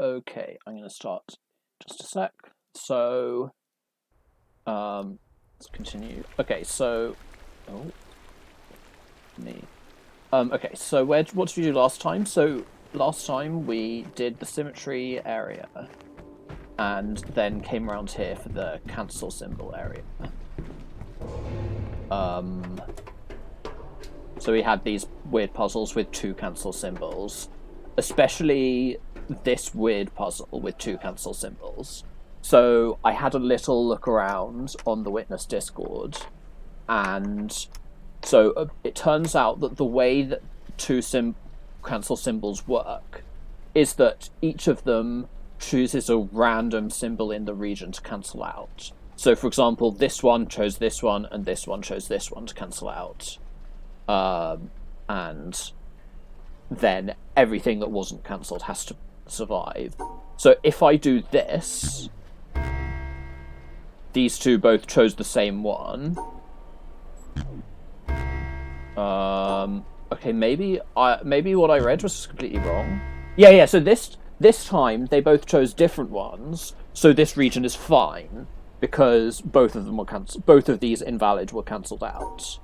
Okay, I'm going to start just a sec. So, let's continue. Okay, so, oh, me. Okay, so what did we do last time? So last time we did the symmetry area, and then came around here for the cancel symbol area. So we had these weird puzzles with two cancel symbols, especially this weird puzzle with two cancel symbols. So I had a little look around on the Witness Discord, and so it turns out that the way that two cancel symbols work is that each of them chooses a random symbol in the region to cancel out. So, for example, this one chose this one, and this one chose this one to cancel out. And then everything that wasn't cancelled has to survive. So if I do this, these two both chose the same one. Okay, maybe what I read was completely wrong. Yeah. So this time they both chose different ones, so this region is fine because both of them were cancelled. Both of these invalid were cancelled out.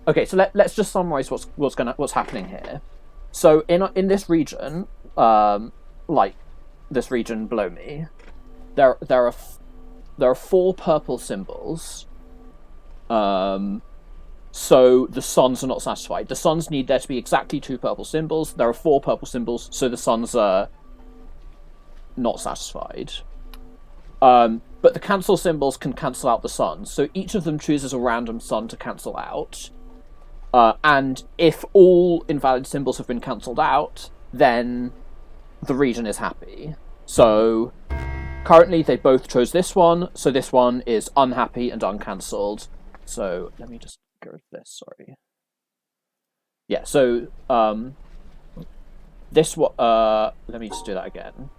Okay, so let's just summarize what's happening here. So in this region, like this region below me, there are four purple symbols. So the suns are not satisfied. The suns need there to be exactly two purple symbols. There are four purple symbols, so the suns are not satisfied. But the cancel symbols can cancel out the suns, so each of them chooses a random sun to cancel out. And if all invalid symbols have been cancelled out, then the region is happy. So currently they both chose this one, so this one is unhappy and uncancelled. So let me just get rid of this, sorry. Yeah, so this one, let me just do that again.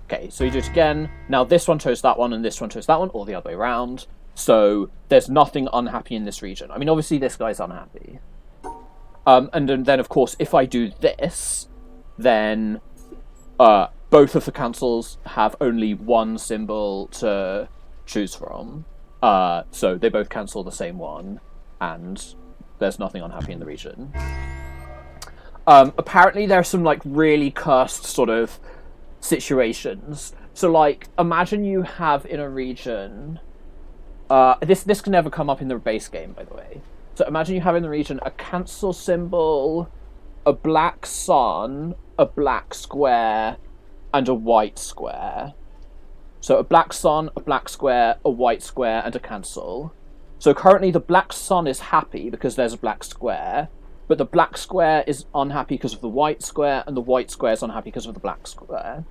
Okay, so you do it again. Now this one chose that one and this one chose that one, or the other way around. So there's nothing unhappy in this region. I mean, obviously this guy's unhappy. And then, of course, if I do this, then both of the cancels have only one symbol to choose from. So they both cancel the same one, and there's nothing unhappy in the region. Apparently there are some, like, really cursed sort of situations. So, like, imagine you have in a region... this can never come up in the base game, by the way. So imagine you have in the region a cancel symbol, a black sun, a black square, and a white square. So a black sun, a black square, a white square, and a cancel. So currently the black sun is happy because there's a black square, but the black square is unhappy because of the white square, and the white square is unhappy because of the black square.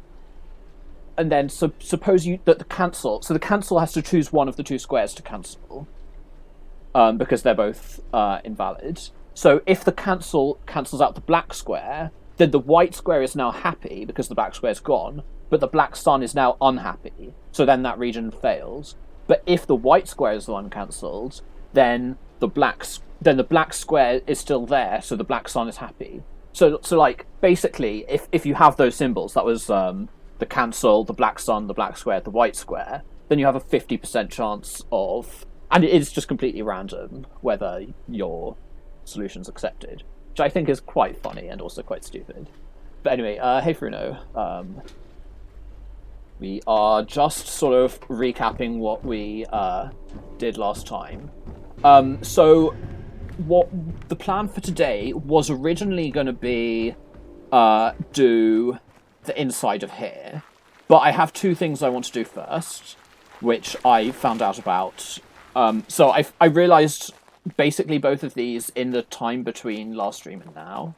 And then suppose that the cancel... So the cancel has to choose one of the two squares to cancel. Because they're both invalid. So if the cancels out the black square, then the white square is now happy because the black square is gone, but the black sun is now unhappy. So then that region fails. But if the white square is the one cancelled, then the black square is still there, so the black sun is happy. So like, basically, if you have those symbols, that was... the cancel, the black sun, the black square, the white square, then you have a 50% chance of... And it is just completely random whether your solution's accepted, which I think is quite funny and also quite stupid. But anyway, hey Fruno. We are just sort of recapping what we did last time. So what the plan for today was originally going to be do the inside of here, but I have two things I want to do first, which I found out about. So I realized basically both of these in the time between last stream and now.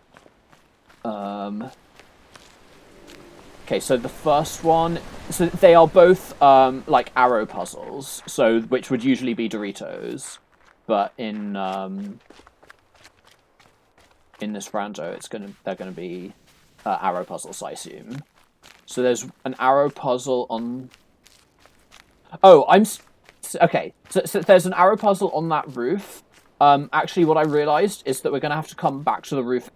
Okay, so the first one, so they are both like arrow puzzles, so which would usually be Doritos, but in this rando, they're gonna be arrow puzzles, I assume. So there's an arrow puzzle on... Oh, okay. So there's an arrow puzzle on that roof. Actually, what I realized is that we're going to have to come back to the roof,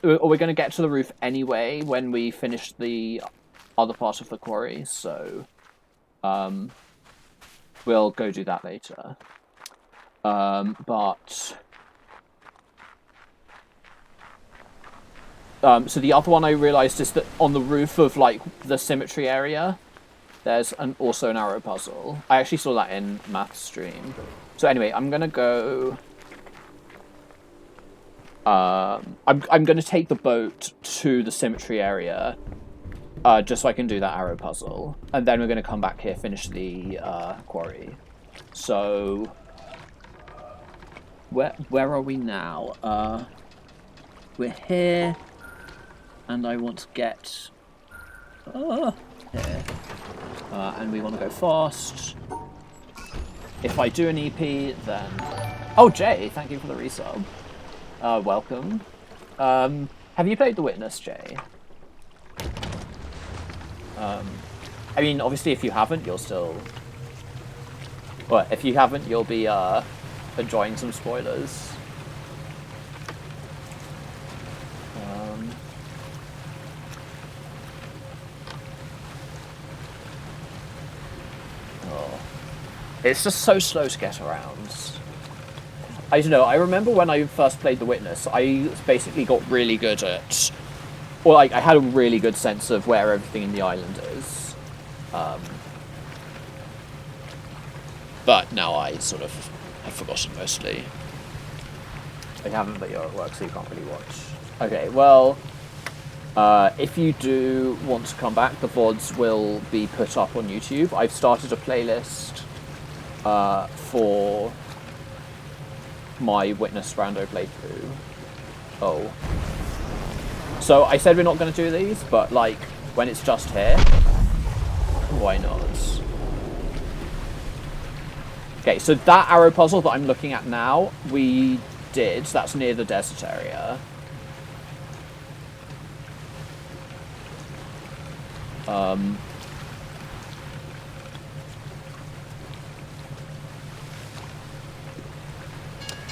or we're going to get to the roof anyway when we finish the other part of the quarry, so we'll go do that later. So the other one I realized is that on the roof of like the symmetry area, there's also an arrow puzzle. I actually saw that in math stream. So anyway, I'm gonna go. I'm gonna take the boat to the symmetry area, just so I can do that arrow puzzle, and then we're gonna come back here, finish the quarry. So where are we now? We're here. And I want to get here. And we want to go fast. If I do an EP, then... Oh, Jay, thank you for the resub. Welcome. Have you played The Witness, Jay? I mean, obviously, if you haven't, you'll still... Well, if you haven't, you'll be enjoying some spoilers. It's just so slow to get around. I don't know, I remember when I first played The Witness, I basically got really good at... Well, like, I had a really good sense of where everything in the island is. But now I sort of have forgotten mostly. I haven't, but you're at work, so you can't really watch. Okay, well... if you do want to come back, the VODs will be put up on YouTube. I've started a playlist for my Witness Rando playthrough. Oh. So I said we're not going to do these, but like, when it's just here, why not? Okay, so that arrow puzzle that I'm looking at now, we did. That's near the desert area.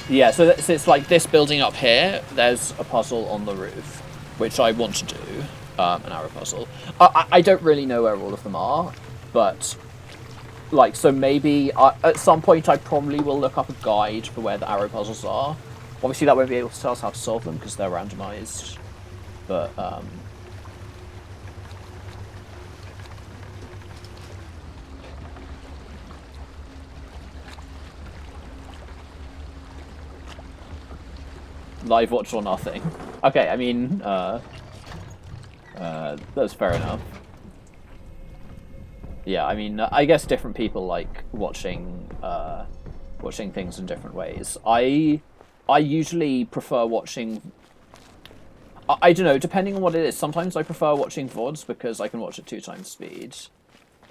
Yeah, so it's like this building up here, there's a puzzle on the roof, which I want to do, an arrow puzzle. I don't really know where all of them are, but, like, so maybe, at some point I probably will look up a guide for where the arrow puzzles are. Obviously that won't be able to tell us how to solve them, because they're randomized, but, live watch or nothing. Okay, I mean, that's fair enough. Yeah, I mean, I guess different people like watching things in different ways. I usually prefer watching... I don't know, depending on what it is. Sometimes I prefer watching VODs because I can watch at 2 times speed.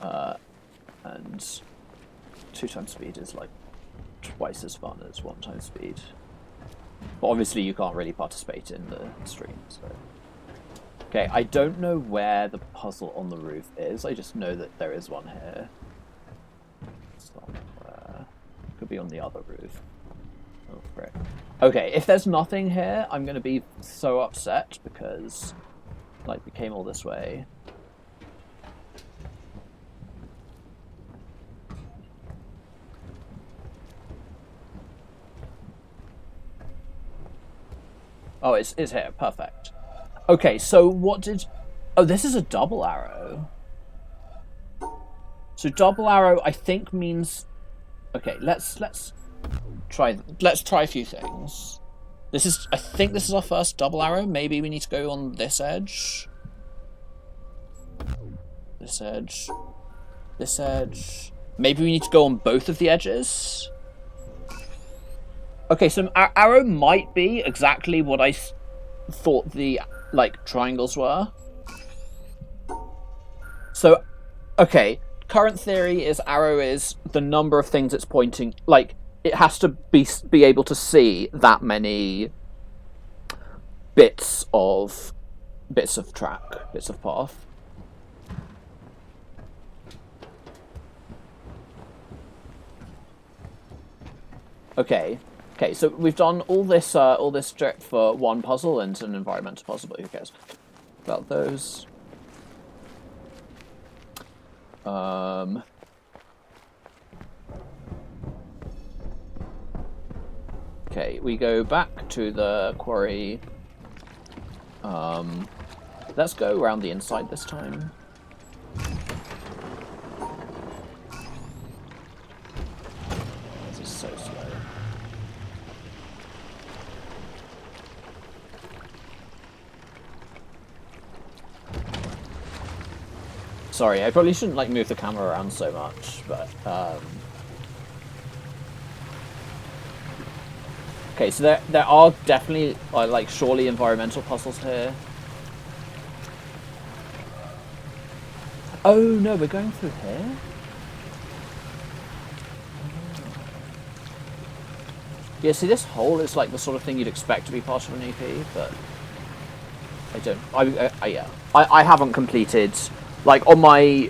And 2 times speed is like twice as fun as 1 time speed. But obviously you can't really participate in the stream, so... Okay, I don't know where the puzzle on the roof is, I just know that there is one here. Somewhere. Could be on the other roof. Oh, frick. Okay, if there's nothing here, I'm gonna be so upset because, like, we came all this way. Oh, it's here. Perfect. Okay, so what did... Oh, this is a double arrow. So double arrow, I think, means... Okay, let's try a few things. This is... I think this is our first double arrow. Maybe we need to go on this edge. This edge. This edge. Maybe we need to go on both of the edges. Okay, so arrow might be exactly what I thought the, like, triangles were. So, okay, current theory is arrow is the number of things it's pointing, like, it has to be able to see that many bits of track, bits of path. Okay. Okay, so we've done all this strip for one puzzle and an environmental puzzle, but who cares about those? Okay, we go back to the quarry. Let's go around the inside this time. This is so slow. Sorry, I probably shouldn't like move the camera around so much, but okay, so there are definitely like surely environmental puzzles here. Oh no, we're going through here? Yeah, see, this hole is like the sort of thing you'd expect to be part of an EP, but I don't. I haven't completed, like on my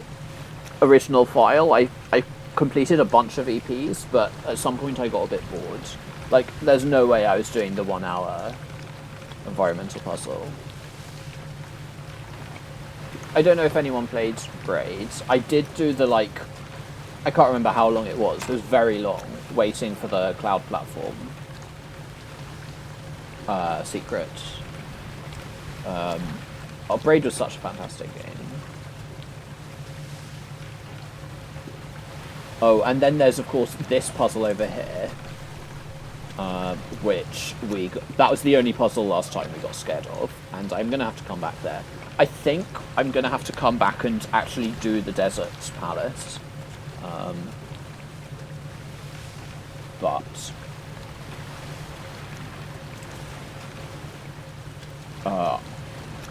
original file. I completed a bunch of EPs, but at some point I got a bit bored. Like, there's no way I was doing the 1 hour environmental puzzle. I don't know if anyone played Braids. I did do the, like, I can't remember how long it was. It was very long, waiting for the cloud platform secret. Braid was such a fantastic game. Oh, and then there's, of course, this puzzle over here. Which that was the only puzzle last time we got scared of, and I'm going to have to come back there. I think I'm going to have to come back and actually do the Desert Palace. But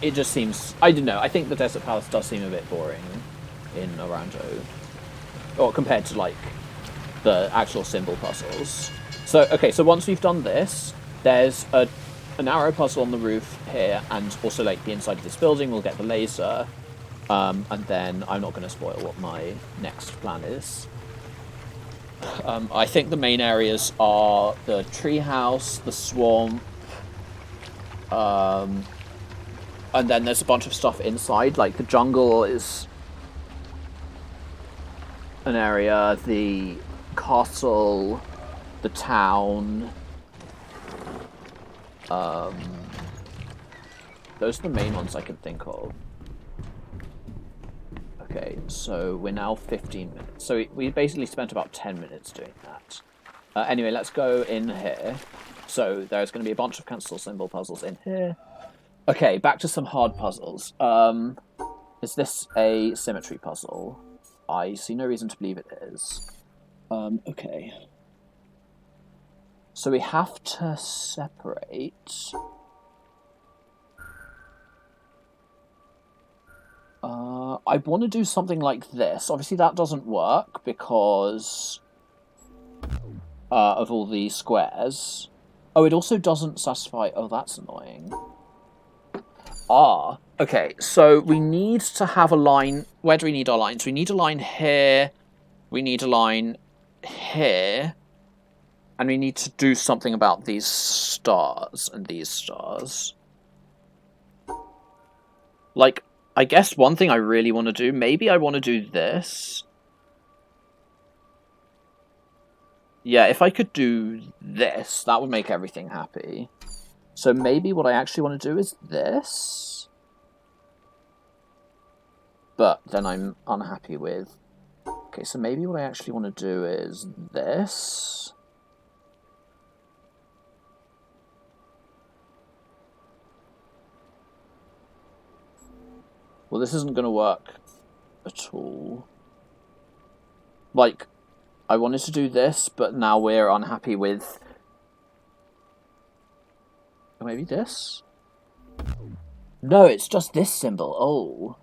it just seems, I don't know, I think the Desert Palace does seem a bit boring in a rando, or compared to like the actual symbol puzzles. So okay, so once we've done this, there's an arrow puzzle on the roof here, and also like the inside of this building we'll get the laser, and then I'm not going to spoil what my next plan is. I think the main areas are the treehouse, the swamp, and then there's a bunch of stuff inside, like the jungle is an area, the castle, the town. Those are the main ones I can think of. Okay, so we're now 15 minutes. So we basically spent about 10 minutes doing that. Anyway, let's go in here. So there's going to be a bunch of cancel symbol puzzles in here. Okay, back to some hard puzzles. Is this a symmetry puzzle? I see no reason to believe it is. Okay. So we have to separate. I want to do something like this. Obviously that doesn't work because of all the squares. Oh, it also doesn't satisfy... Oh, that's annoying. Okay, so we need to have a line... Where do we need our lines? We need a line here, we need a line here, and we need to do something about these stars and these stars. Like, I guess one thing I really want to do, maybe I want to do this. Yeah, if I could do this, that would make everything happy. So maybe what I actually want to do is this. But then I'm unhappy with... Okay, so maybe what I actually want to do is this. Well, this isn't going to work at all. Like, I wanted to do this, but now we're unhappy with... Maybe this? No, it's just this symbol. Oh.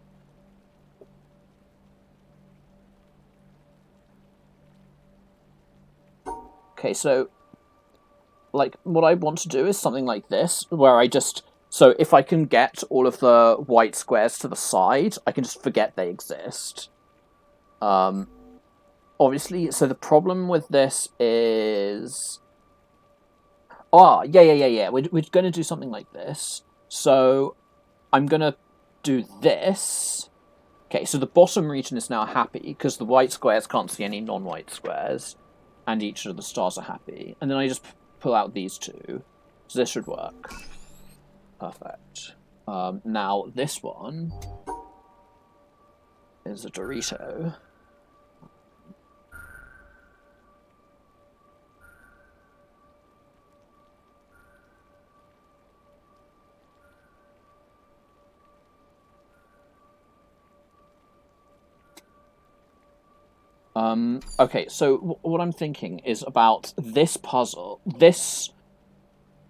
Okay, so... Like, what I want to do is something like this, where I just... So if I can get all of the white squares to the side, I can just forget they exist. Obviously, so the problem with this is... Yeah. We're going to do something like this. So I'm going to do this. Okay, so the bottom region is now happy because the white squares can't see any non-white squares, and each of the stars are happy. And then I just pull out these two, so this should work. Perfect. Now this one is a Dorito. Okay, so what I'm thinking is about this puzzle, this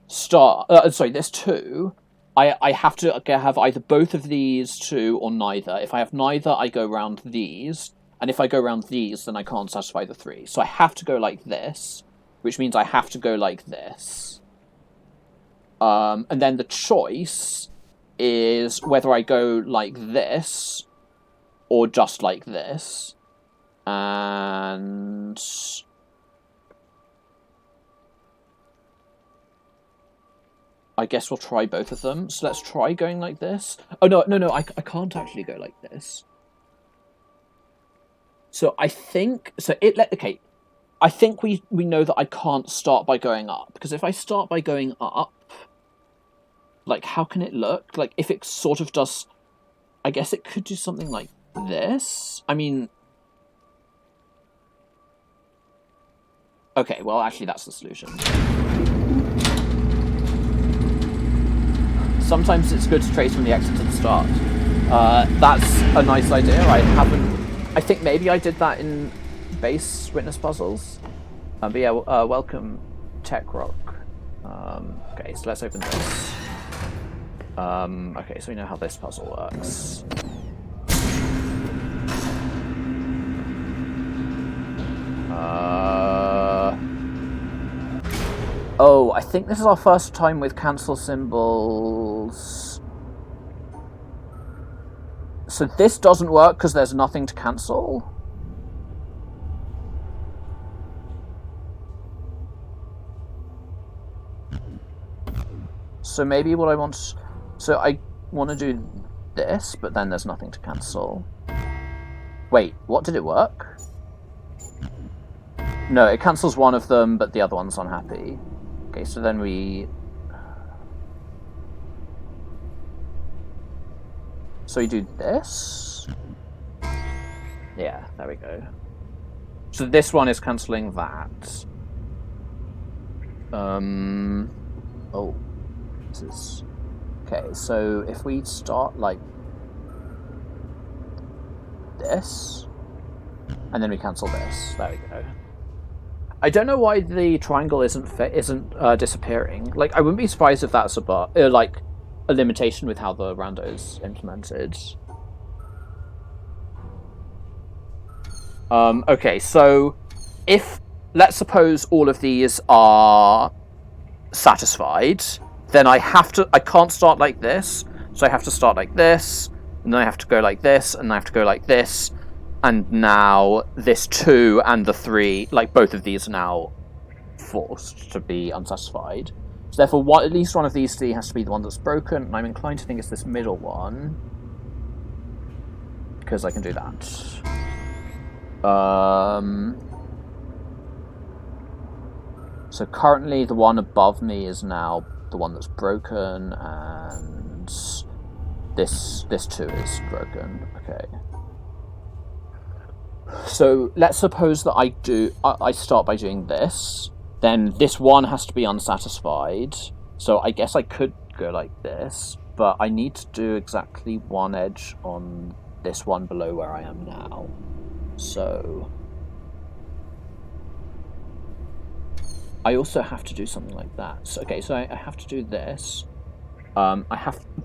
star, this two. I have to have either both of these two or neither. If I have neither, I go round these, and if I go round these, then I can't satisfy the three. So I have to go like this, which means I have to go like this. And then the choice is whether I go like this or just like this. And I guess we'll try both of them. So let's try going like this. Oh, no, I can't actually go like this. So I think... okay. I think we know that I can't start by going up. Because if I start by going up... Like, how can it look? Like, if it sort of does... I guess it could do something like this? I mean... Okay, well, actually, that's the solution. Sometimes it's good to trace from the exit to the start. That's a nice idea. I think maybe I did that in base witness puzzles. But yeah, welcome, Tech Rock. Okay, so let's open this. Okay, so we know how this puzzle works. Oh, I think this is our first time with cancel symbols. So this doesn't work because there's nothing to cancel. So maybe what I want... So I want to do this, but then there's nothing to cancel. Wait, what, did it work? No, it cancels one of them, but the other one's unhappy. Okay, so then we... So we do this? Yeah, there we go. So this one is cancelling that. Oh. This is... Okay, so if we start like this, and then we cancel this, there we go. I don't know why the triangle isn't disappearing. Like, I wouldn't be surprised if that's like a limitation with how the rando is implemented. Okay, so if let's suppose all of these are satisfied, then I can't start like this, so I have to start like this, and then I have to go like this, and I have to go like this, and now this 2 and the 3, like both of these are now forced to be unsatisfied. So therefore, at least one of these 3 has to be the one that's broken, and I'm inclined to think it's this middle one, because I can do that. So currently the one above me is now the one that's broken, and this 2 is broken. Okay. So let's suppose that I start by doing this, then this one has to be unsatisfied, so I guess I could go like this, but I need to do exactly one edge on this one below where I am now. So I also have to do something like that. So, okay, so I have to do this.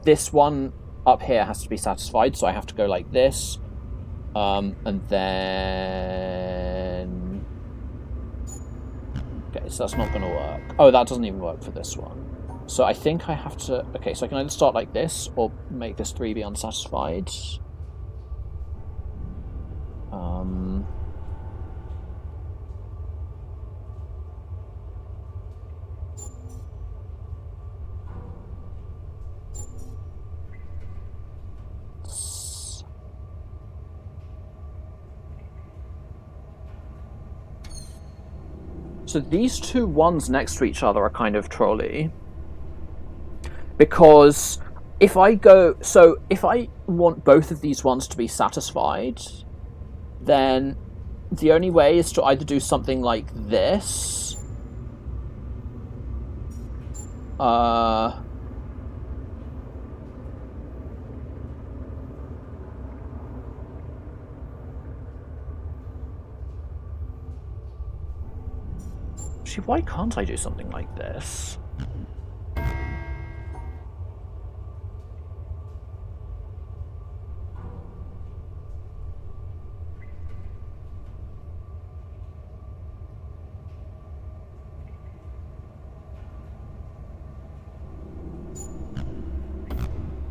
This one up here has to be satisfied, so I have to go like this. And then... Okay, so that's not going to work. Oh, that doesn't even work for this one. So I think I have to... Okay, so I can either start like this, or make this 3 be unsatisfied. So these two ones next to each other are kind of trolly. Because if I want both of these ones to be satisfied, then the only way is to either do something like this. Actually, why can't I do something like this?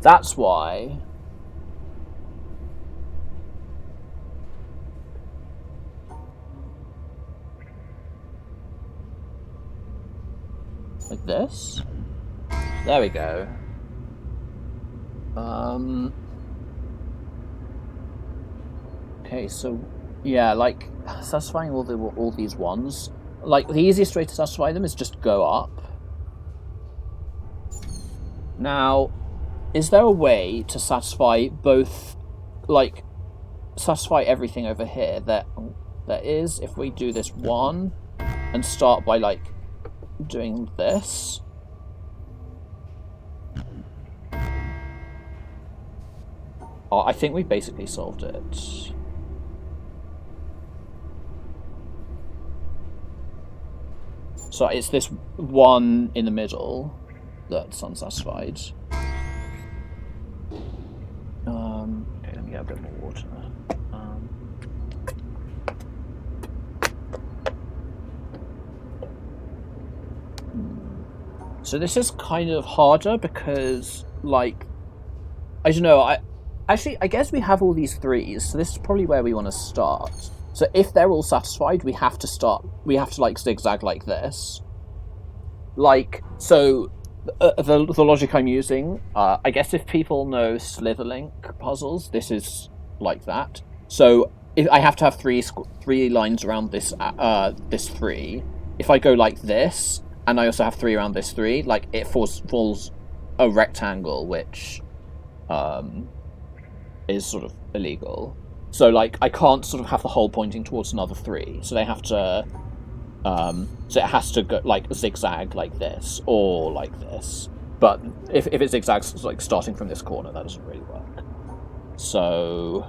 That's why. Like this? There we go. Okay, so yeah, like satisfying all these ones. Like the easiest way to satisfy them is just go up. Now, is there a way to satisfy both, like, satisfy everything over here? There is, if we do this one, and start by, like, doing this. Oh, I think we basically solved it. So it's this one in the middle that's unsatisfied. Okay, let me get a bit more water. So this is kind of harder because, like, I don't know, I guess we have all these threes, so this is probably where we want to start. So if they're all satisfied, we have to, like, zigzag like this. Like, so the logic I'm using, I guess if people know Slitherlink puzzles, this is like that. So if I have to have three lines around this this three. If I go like this, and I also have three around this three, like it falls a rectangle, which is sort of illegal. So like I can't sort of have the hole pointing towards another three. So they have to. So it has to go like zigzag like this or like this. But if it zigzags like starting from this corner, that doesn't really work. So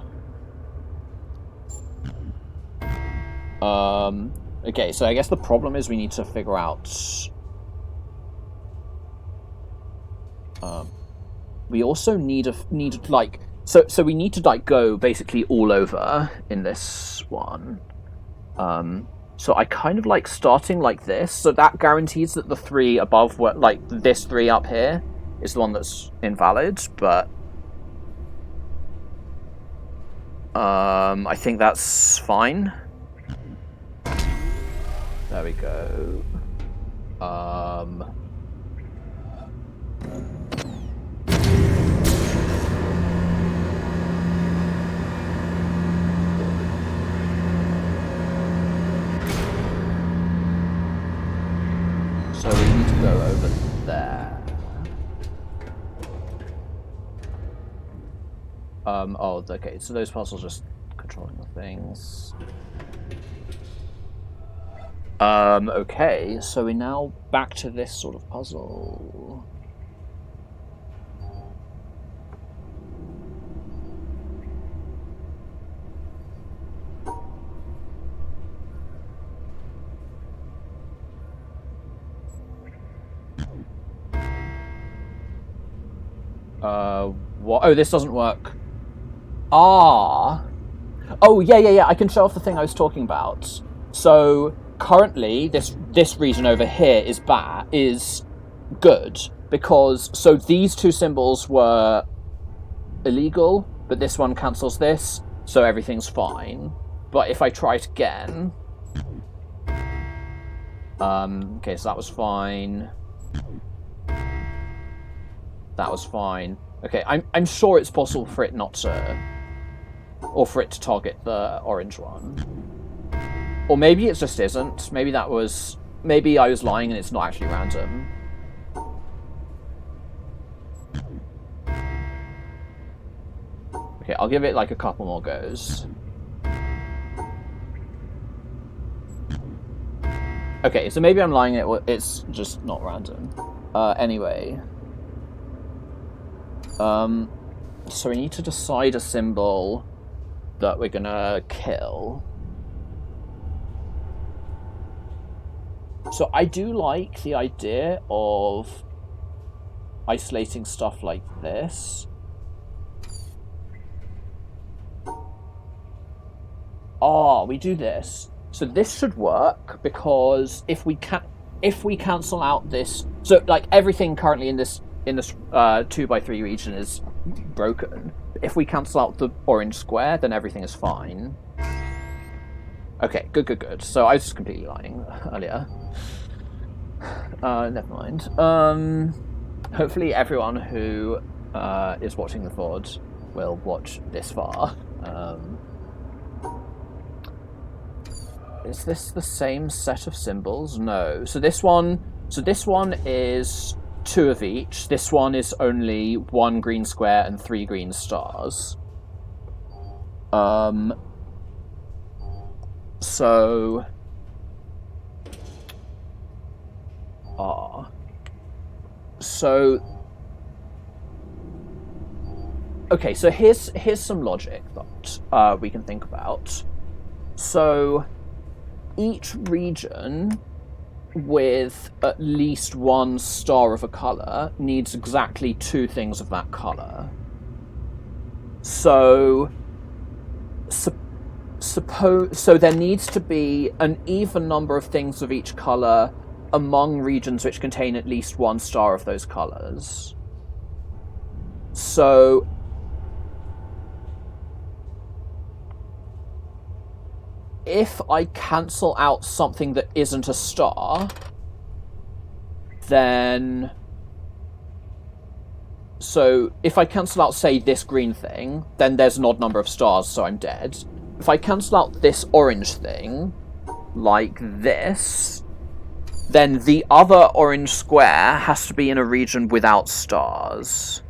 okay, so I guess the problem is we need to figure out we also need like so we need to like go basically all over in this one. So I kind of like starting like this, so that guarantees that the three above, like this three up here, is the one that's invalid, but I think that's fine. There we go. So we need to go over there. Oh, okay, so those puzzles just controlling the things. Okay, so we're now back to this sort of puzzle. What? Oh, this doesn't work. Ah. Oh, yeah. I can show off the thing I was talking about. So currently, this region over here is good because so these two symbols were illegal, but this one cancels this, so everything's fine. But if I try it again, okay, so that was fine. That was fine. Okay, I'm sure it's possible for it not to, or for it to target the orange one. Or maybe it just isn't. Maybe that was maybe I was lying and it's not actually random. Okay, I'll give it like a couple more goes. Okay, so maybe I'm lying, it's just not random. Anyway. So we need to decide a symbol that we're gonna kill. So I do like the idea of isolating stuff like this. Oh, we do this. So this should work because if we cancel out this, so like everything currently in this 2x3 region is broken. If we cancel out the orange square, then everything is fine. Okay, good. So I was just completely lying earlier. Never mind. Hopefully everyone who is watching the VOD will watch this far. Is this the same set of symbols? No. So this one is 2 of each. This one is only 1 green square and 3 green stars. So okay, so here's some logic that we can think about. So each region with at least 1 star of a color needs exactly 2 things of that color. So so there needs to be an even number of things of each color among regions which contain at least 1 star of those colors. So if I cancel out something that isn't a star, then... So if I cancel out, say, this green thing, then there's an odd number of stars, so I'm dead. If I cancel out this orange thing, like this, then the other orange square has to be in a region without stars.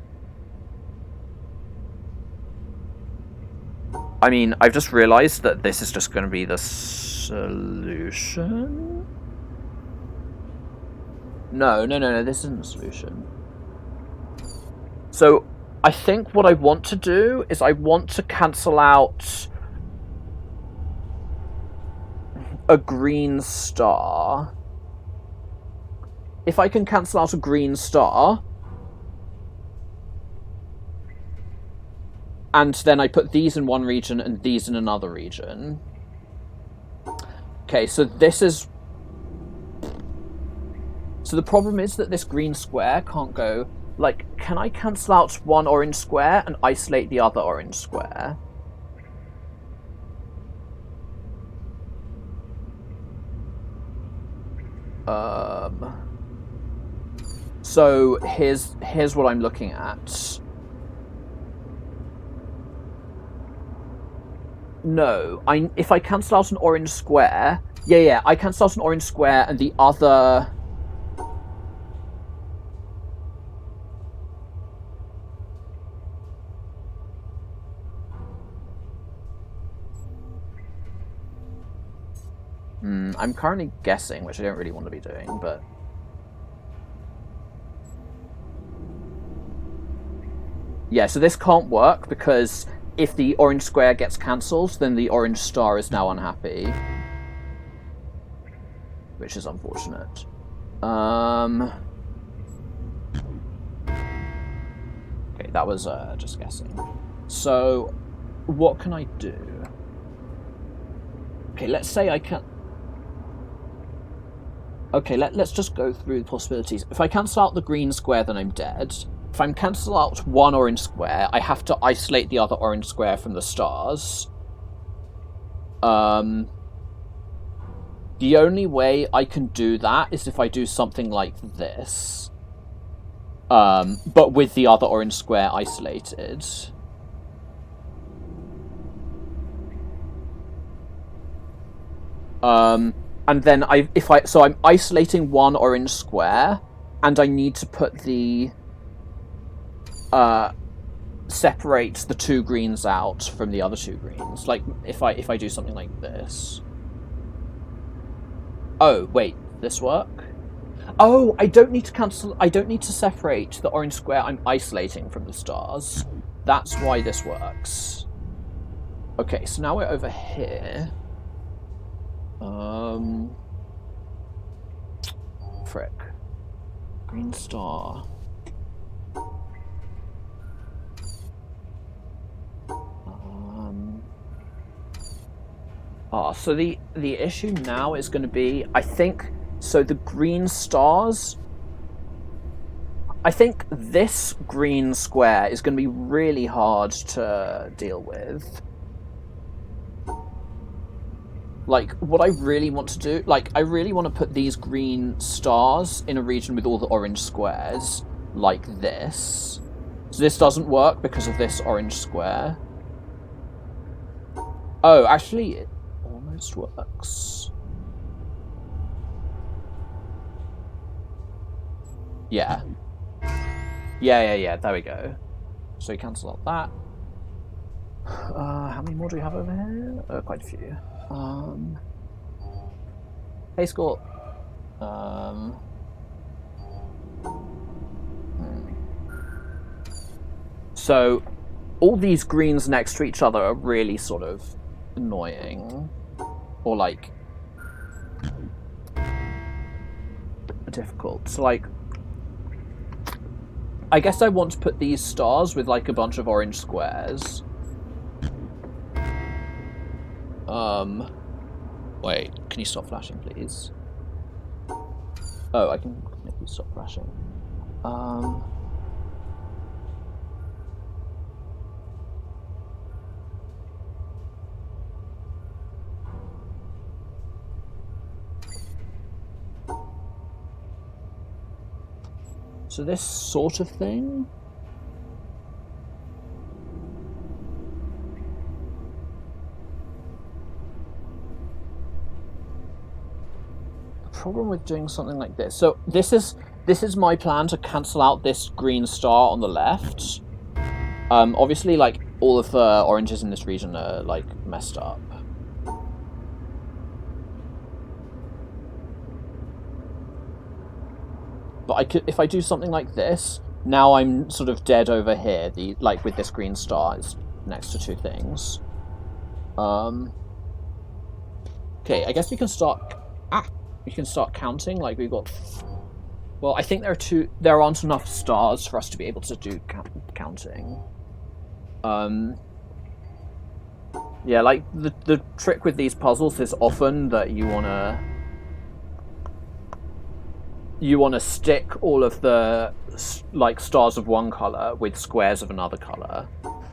I mean, I've just realized that this is just going to be the solution? No, this isn't the solution. So, I think what I want to do is I want to cancel out a green star. If I can cancel out a green star, and then I put these in one region and these in another region. Okay, so this is... So the problem is that this green square can't go... Like, can I cancel out 1 orange square and isolate the other orange square? So here's what I'm looking at. No, if I cancel out an orange square... Yeah, I cancel out an orange square and the other... I'm currently guessing, which I don't really want to be doing, but... Yeah, so this can't work because if the orange square gets cancelled, then the orange star is now unhappy. Which is unfortunate. Okay, that was just guessing. So, what can I do? Okay, let's say I can... Okay, let's just go through the possibilities. If I cancel out the green square, then I'm dead. If I cancel out 1 orange square, I have to isolate the other orange square from the stars. The only way I can do that is if I do something like this. But with the other orange square isolated. and then I'm isolating one orange square, and I need to put the separate the two greens out from the other two greens. Like if I do something like this. Oh wait, this work? Oh, I don't need to cancel. I don't need to separate the orange square I'm isolating from the stars. That's why this works. Okay, so now we're over here. Frick. Green star. So the issue now is going to be, I think, so the green stars. I think this green square is going to be really hard to deal with. Like, what I really want to do, like, I really want to put these green stars in a region with all the orange squares, like this. So this doesn't work because of this orange square. Oh, actually, it almost works. Yeah. Yeah, there we go. So you cancel out that. How many more do we have over here? Quite a few. Hey, score. So all these greens next to each other are really sort of annoying. Or like difficult. So like I guess I want to put these stars with like a bunch of orange squares. Wait, can you stop flashing, please? Oh, I can make you stop flashing. So this sort of thing. Problem with doing something like this. So this is my plan to cancel out this green star on the left. Obviously, like all of the oranges in this region are like messed up. But I could, if I do something like this, now I'm sort of dead over here. Like with this green star is next to two things. Okay, I guess we can start. We can start counting. Like we've got. Well, I think there aren't enough stars for us to be able to do counting. Yeah, like the trick with these puzzles is often that you wanna stick all of the like stars of one color with squares of another color.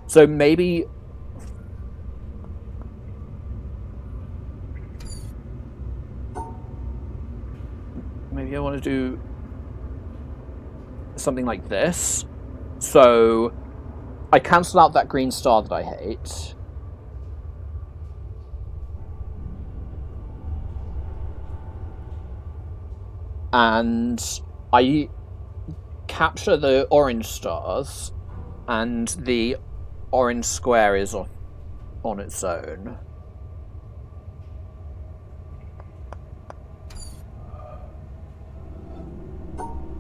So maybe I want to do something like this. So I cancel out that green star that I hate. And I capture the orange stars, and the orange square is on its own.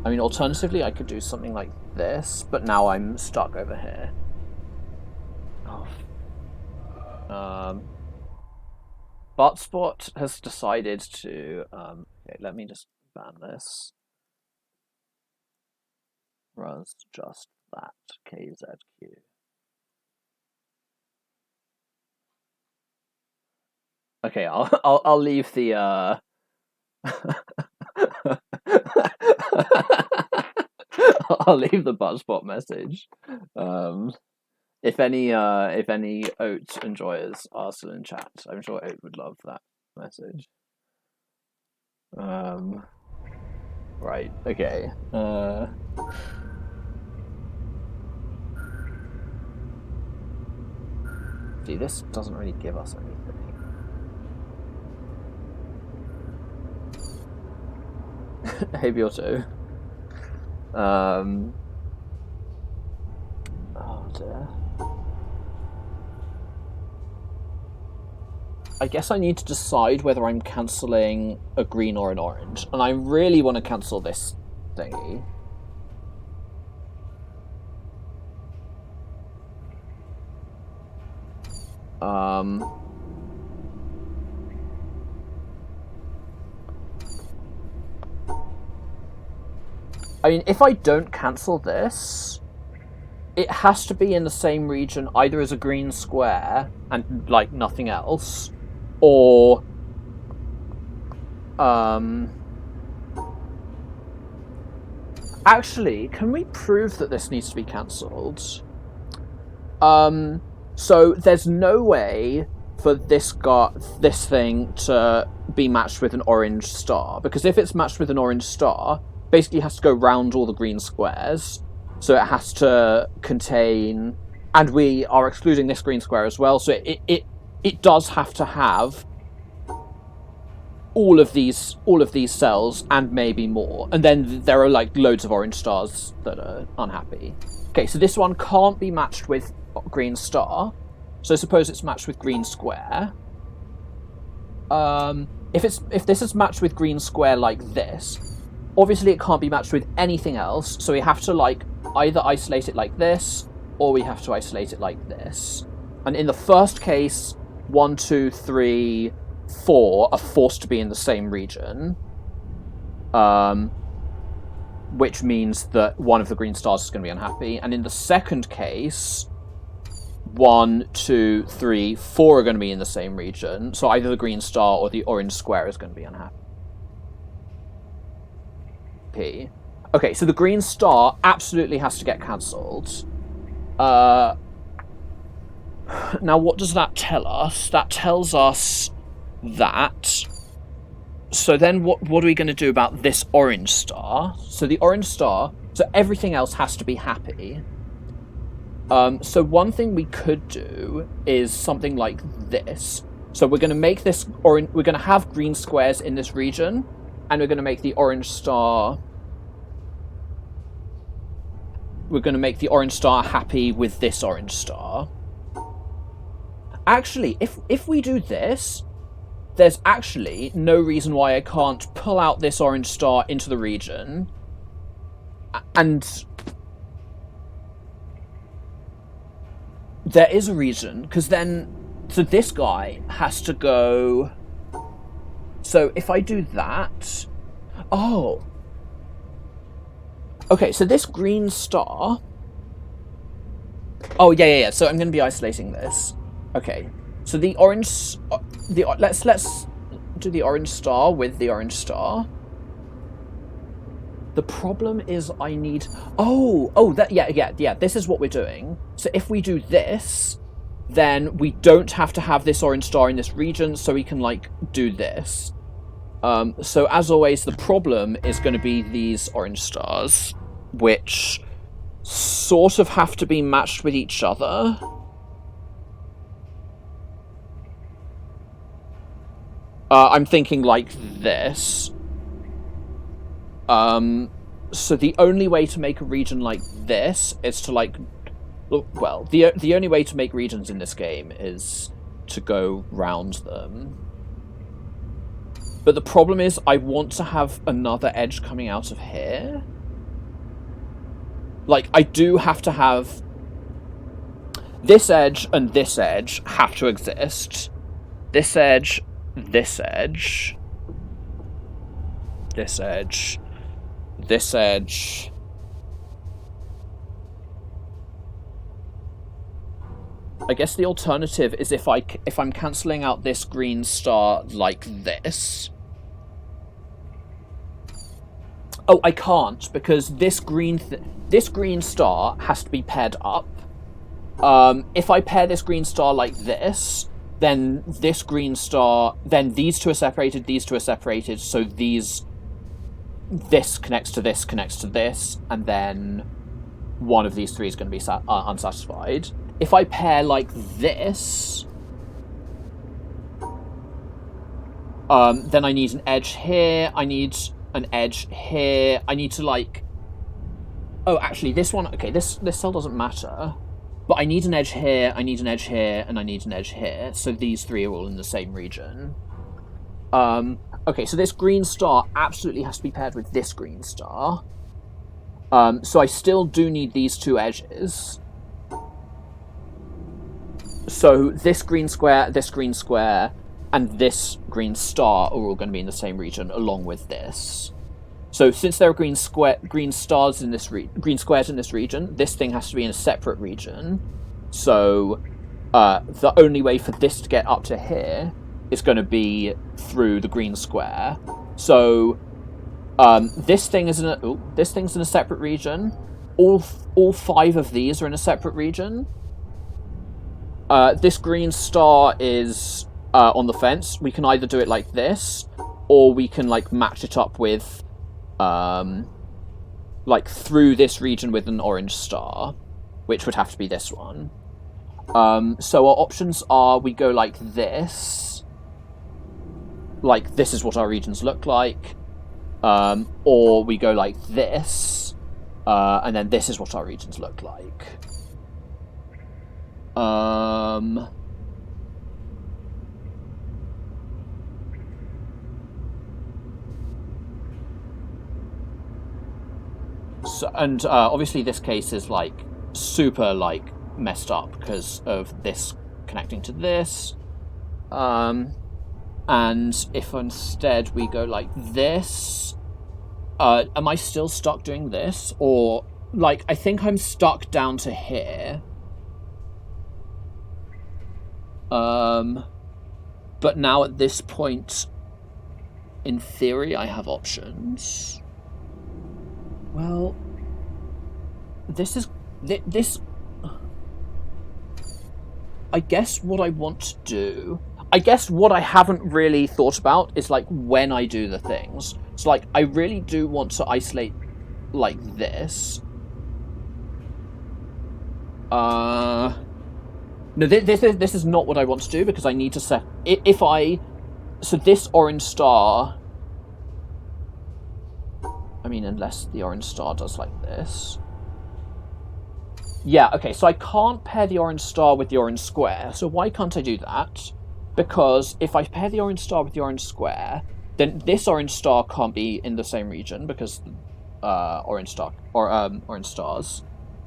I mean, alternatively, I could do something like this, but now I'm stuck over here. Oh. Botspot has decided to... okay, let me just ban this. Was just that KZQ. Okay, I'll leave the I'll leave the Botspot message. If any Oat enjoyers are still in chat, I'm sure Oat would love that message. Right, okay. See, this doesn't really give us anything. Hey, Bioto. Oh dear. I guess I need to decide whether I'm cancelling a green or an orange, and I really want to cancel this thingy. I mean, if I don't cancel this, it has to be in the same region either as a green square and, like, nothing else, or... Actually, can we prove that this needs to be cancelled? So there's no way for this thing to be matched with an orange star, because if it's matched with an orange star, basically it has to go round all the green squares, so it has to contain, and we are excluding this green square as well, so it does have to have all of these cells and maybe more, and then there are like loads of orange stars that are unhappy. Okay, so this one can't be matched with green star, so suppose it's matched with green square. If this is matched with green square like this, obviously it can't be matched with anything else, so we have to like either isolate it like this, or we have to isolate it like this. And in the first case, 1, 2, 3, 4 are forced to be in the same region, which means that one of the green stars is going to be unhappy. And in the second case, 1, 2, 3, 4 are going to be in the same region, so either the green star or the orange square is going to be unhappy. Okay, so the green star absolutely has to get cancelled. Now, what does that tell us? That tells us that. So then what are we going to do about this orange star? So the orange star, so everything else has to be happy. So one thing we could do is something like this. So we're going to make this orange, we're going to have green squares in this region, and we're going to make the orange star, happy with this orange star. Actually, if we do this, there's actually no reason why I can't pull out this orange star into the region, and there is a reason, because then, so this guy has to go, so if I do that, oh, okay, so this green star, oh yeah, so I'm going to be isolating this. Okay, so the orange, let's do the orange star with the orange star. The problem is I need, this is what we're doing. So if we do this, then we don't have to have this orange star in this region, so we can like do this. So as always, the problem is going to be these orange stars, which sort of have to be matched with each other. I'm thinking like this. So the only way to make a region like this is to like, well, the only way to make regions in this game is to go round them. But the problem is I want to have another edge coming out of here. Like, I do have to have this edge and this edge have to exist. This edge, this edge, this edge, this edge. I guess the alternative is if I'm cancelling out this green star like this. Oh, I can't, because this green star has to be paired up. If I pair this green star like this, then this green star, then these two are separated, so this connects to this, and then one of these three is going to be unsatisfied. If I pair like this, then I need an edge here, I need an edge here. I need to like... Oh, actually, this one... Okay, this cell doesn't matter. But I need an edge here, I need an edge here, and I need an edge here. So these three are all in the same region. Okay, so this green star absolutely has to be paired with this green star. So I still do need these two edges. So this green square, and this green star are all going to be in the same region, along with this. So since there are green squares in this region, this thing has to be in a separate region. So the only way for this to get up to here is going to be through the green square. So this thing's in a separate region. All 5 of these are in a separate region. This green star is on the fence. We can either do it like this, or we can like match it up with like through this region with an orange star, which would have to be this one. So our options are we go like this. Like, this is what our regions look like. Or we go like this. And then this is what our regions look like. So, and obviously this case is like super like messed up because of this connecting to this. And if instead we go like this, am I still stuck doing this? Or, like, I think I'm stuck down to here. But now at this point, in theory, I have options. Well, this... I guess what I want to do... I guess what I haven't really thought about is, like, when I do the things. So, like, I really do want to isolate, like, this. No, this is not what I want to do, because I need to set... If I... So this orange star... I mean, unless the orange star does like this. Yeah, okay, so I can't pair the orange star with the orange square. So why can't I do that? Because if I pair the orange star with the orange square, then this orange star can't be in the same region because orange stars.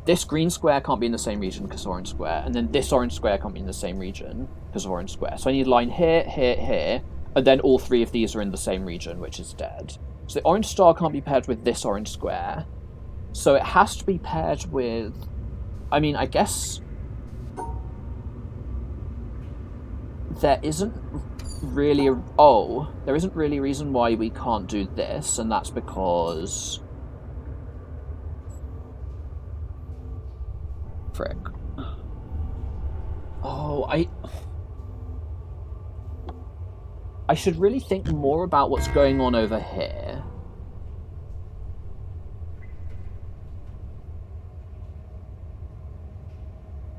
This green square can't be in the same region because of orange square, and then this orange square can't be in the same region because of orange square. So I need a line here, here, here, and then all 3 of these are in the same region, which is dead. So the orange star can't be paired with this orange square. So it has to be paired with... I mean, I guess... There isn't really a... Oh, there isn't really a reason why we can't do this, and that's because... Frick. Oh, I should really think more about what's going on over here.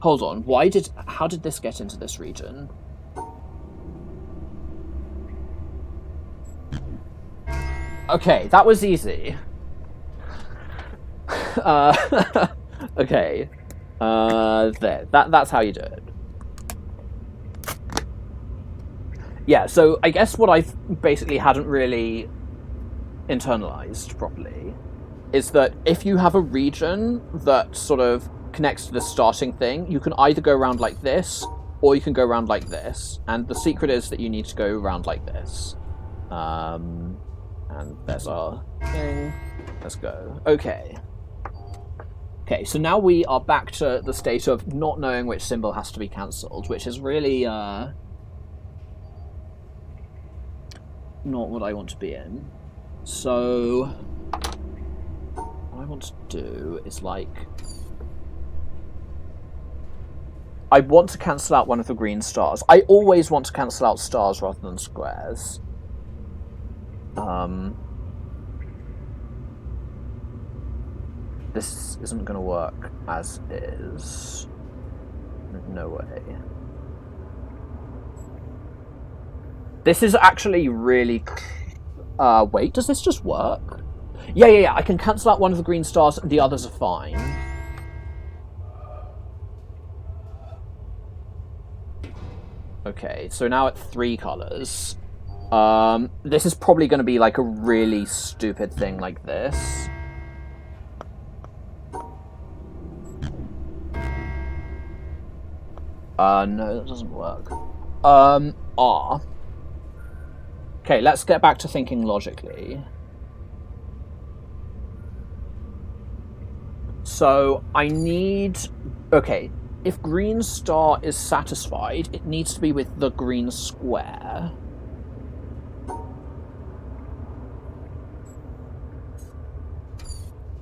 Hold on, how did this get into this region? Okay, that was easy. Okay. There. That's how you do it. Yeah, so I guess what I basically hadn't really internalized properly is that if you have a region that sort of connects to the starting thing, you can either go around like this, or you can go around like this. And the secret is that you need to go around like this. And there's our thing. Let's go. Okay. Okay, so now we are back to the state of not knowing which symbol has to be cancelled, which is really, not what I want to be in. So, what I want to do is, like... I want to cancel out one of the green stars. I always want to cancel out stars rather than squares. This isn't going to work as is. No way. This is actually really... Wait, does this just work? Yeah. I can cancel out one of the green stars and the others are fine. Okay, so now at 3 colours. This is probably going to be like a really stupid thing like this. No, that doesn't work. R. Okay, let's get back to thinking logically. So, I need... Okay, if green star is satisfied, it needs to be with the green square.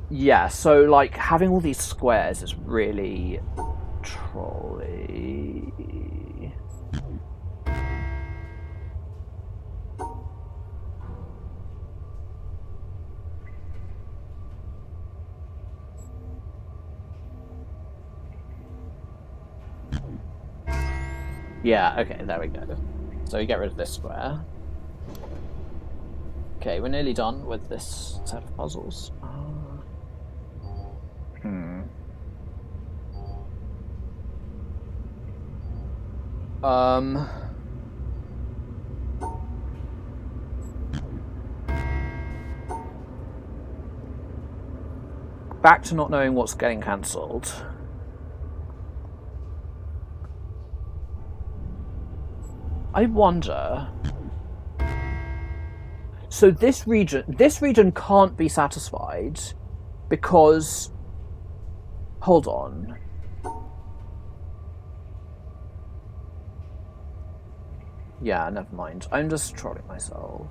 Yeah, so, like, having all these squares is really... trolly. Yeah, okay, there we go. So we get rid of this square. Okay, we're nearly done with this set of puzzles. Back to not knowing what's getting cancelled. I wonder... So this region can't be satisfied because... Hold on. Yeah, never mind. I'm just trolling myself.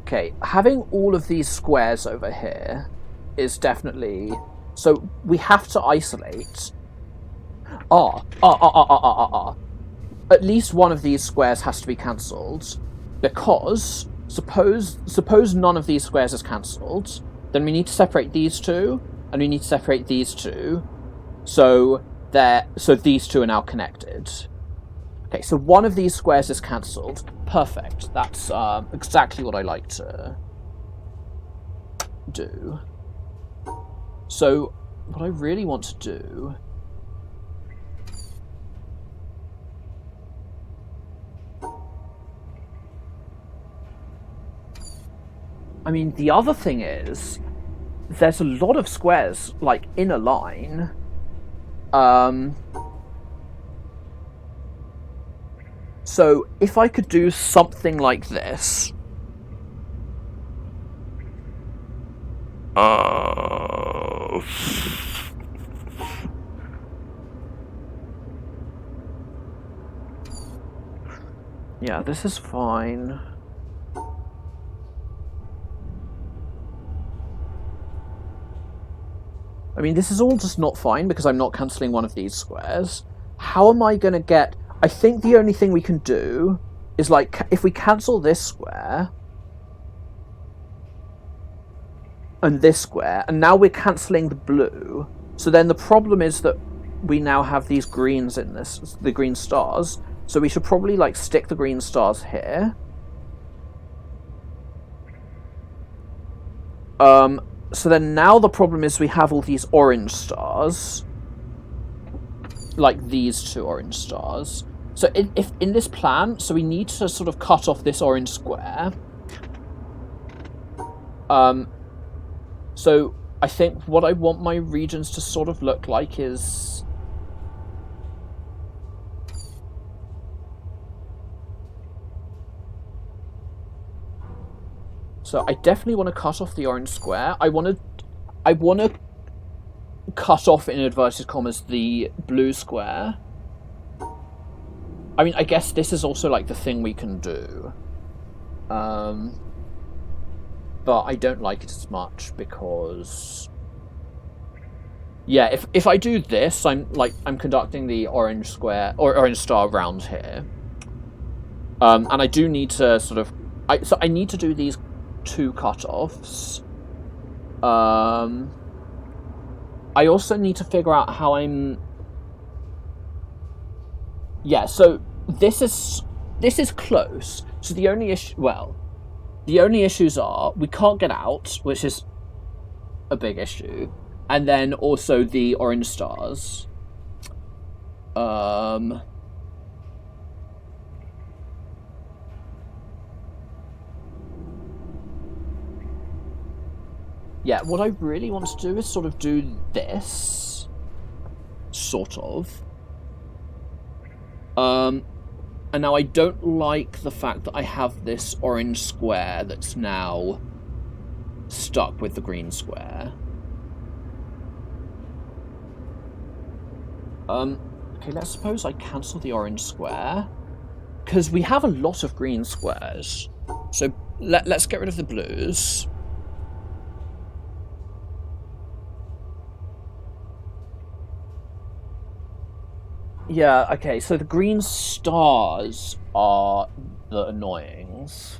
Okay, having all of these squares over here is definitely... So we have to isolate... At least one of these squares has to be cancelled, because suppose none of these squares is cancelled, then we need to separate these two, and we need to separate these two, so these two are now connected. Okay, so one of these squares is cancelled. Perfect. That's exactly what I like to do. So what I really want to do... I mean, the other thing is, there's a lot of squares, like, in a line. So, if I could do something like this... Yeah, this is fine. I mean, this is all just not fine because I'm not cancelling one of these squares. How am I going to get... I think the only thing we can do is, like, if we cancel this square... and this square, and now we're cancelling the blue, so then the problem is that we now have these greens in this, the green stars, so we should probably, like, stick the green stars here. So then now the problem is we have all these orange stars. Like these two orange stars. So if in this plan, so we need to sort of cut off this orange square. So I think what I want my regions to sort of look like is... So I definitely want to cut off the orange square. I want to cut off, in inverted commas, the blue square. I mean, I guess this is also, like, the thing we can do. But I don't like it as much because... Yeah, if I do this, I'm conducting the orange square, or orange star around here. And I do need to sort of... So I need to do these 2 cut-offs. I also need to figure out how I'm... Yeah, so this is this is close. So the only issue, well, the only issues are we can't get out, which is a big issue, and then also the orange stars. Yeah, what I really want to do is sort of do this, sort of. And now I don't like the fact that I have this orange square that's now stuck with the green square. Okay, let's suppose I cancel the orange square, because we have a lot of green squares. So let's get rid of the blues. Yeah, okay, so the green stars are the annoyings.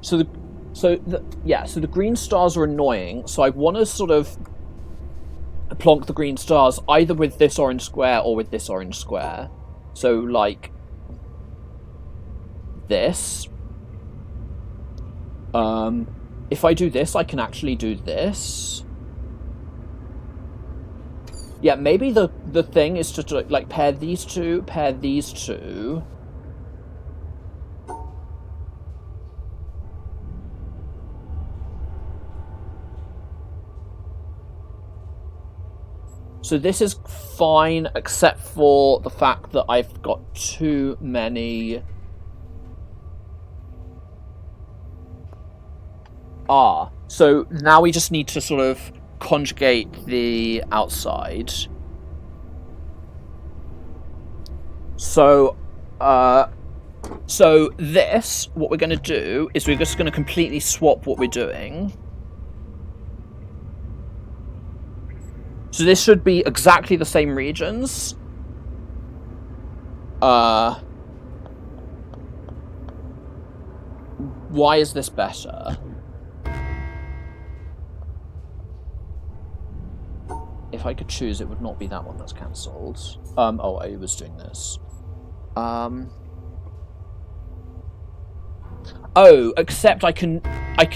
So the green stars are annoying, so I want to sort of plonk the green stars either with this orange square or with this orange square. So, like, this. If I do this, I can actually do this. Yeah, maybe the thing is to like pair these two. So this is fine, except for the fact that I've got too many. So now we just need to sort of conjugate the outside. So this, what we're going to do is we're just going to completely swap what we're doing. So this should be exactly the same regions. Why is this better? If I could choose, it would not be that one that's cancelled. Oh, I was doing this. Oh, except I can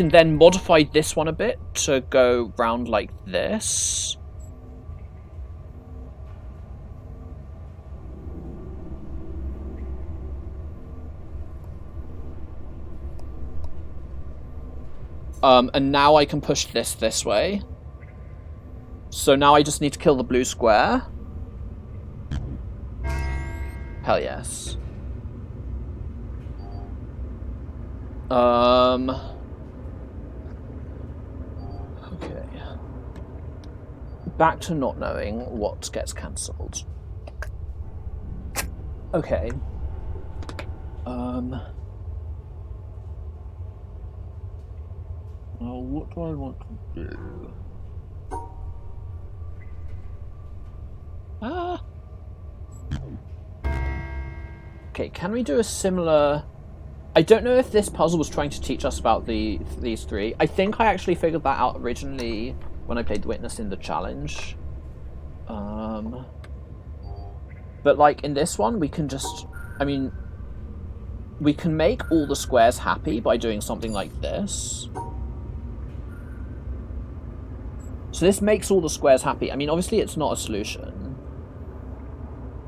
then modify this one a bit to go round like this. And now I can push this way. So now I just need to kill the blue square. Hell yes. Okay. Back to not knowing what gets cancelled. Okay. Well, what do I want to do? Okay, can we do a similar... I don't know if this puzzle was trying to teach us about these three. I think I actually figured that out originally when I played the Witness in the challenge. But, like, in this one, we can just... I mean, we can make all the squares happy by doing something like this. So this makes all the squares happy. I mean, obviously it's not a solution.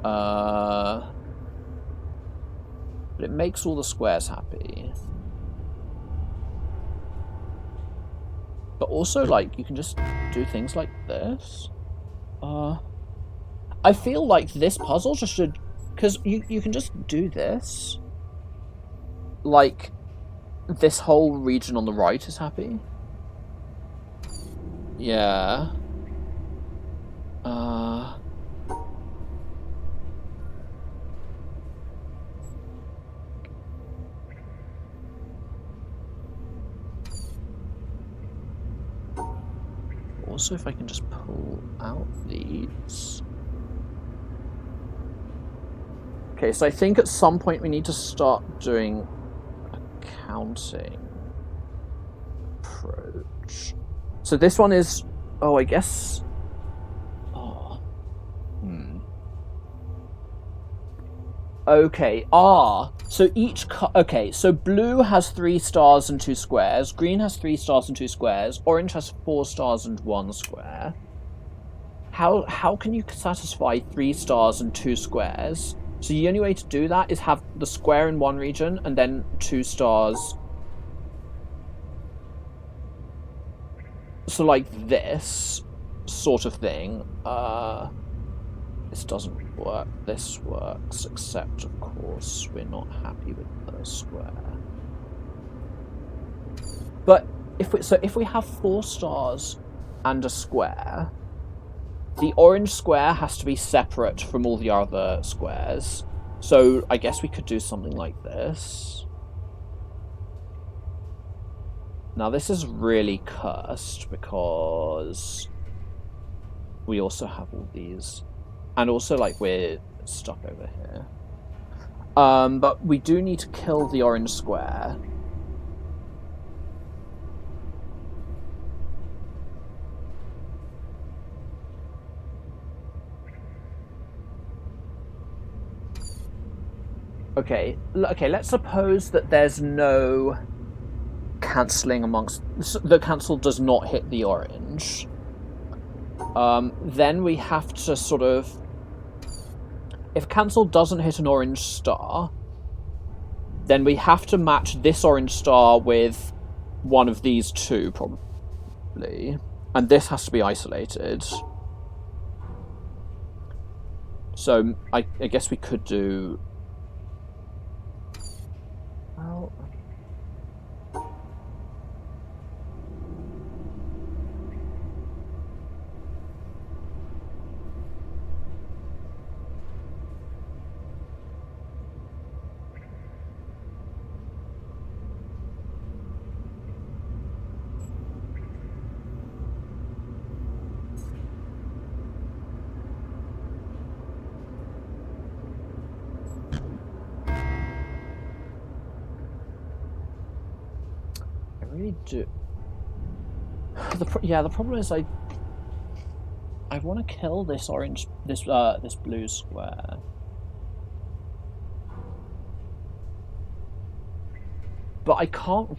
But it makes all the squares happy. But also, like, you can just do things like this. I feel like this puzzle just should... Because you can just do this. Like, this whole region on the right is happy. Yeah. Also, if I can just pull out these. Okay, so I think at some point we need to start doing a counting approach. So this one is... Oh, I guess... Oh. Okay, so okay, so blue has 3 stars and 2 squares, green has 3 stars and 2 squares, orange has 4 stars and 1 square. How can you satisfy 3 stars and 2 squares? So the only way to do that is have the square in one region and then 2 stars. So like this sort of thing. This doesn't work. This works, except of course we're not happy with the square. But if we have 4 stars and a square, the orange square has to be separate from all the other squares. So I guess we could do something like this. Now this is really cursed because we also have all these. And also, like, we're stuck over here. But we do need to kill the orange square. Okay, let's suppose that there's no cancelling amongst... The cancel does not hit the orange. Then we have to sort of... If cancel doesn't hit an orange star, then we have to match this orange star with one of these two, probably. And this has to be isolated. So I guess we could do... Well... really do. The problem is I want to kill this orange, this blue square. But I can't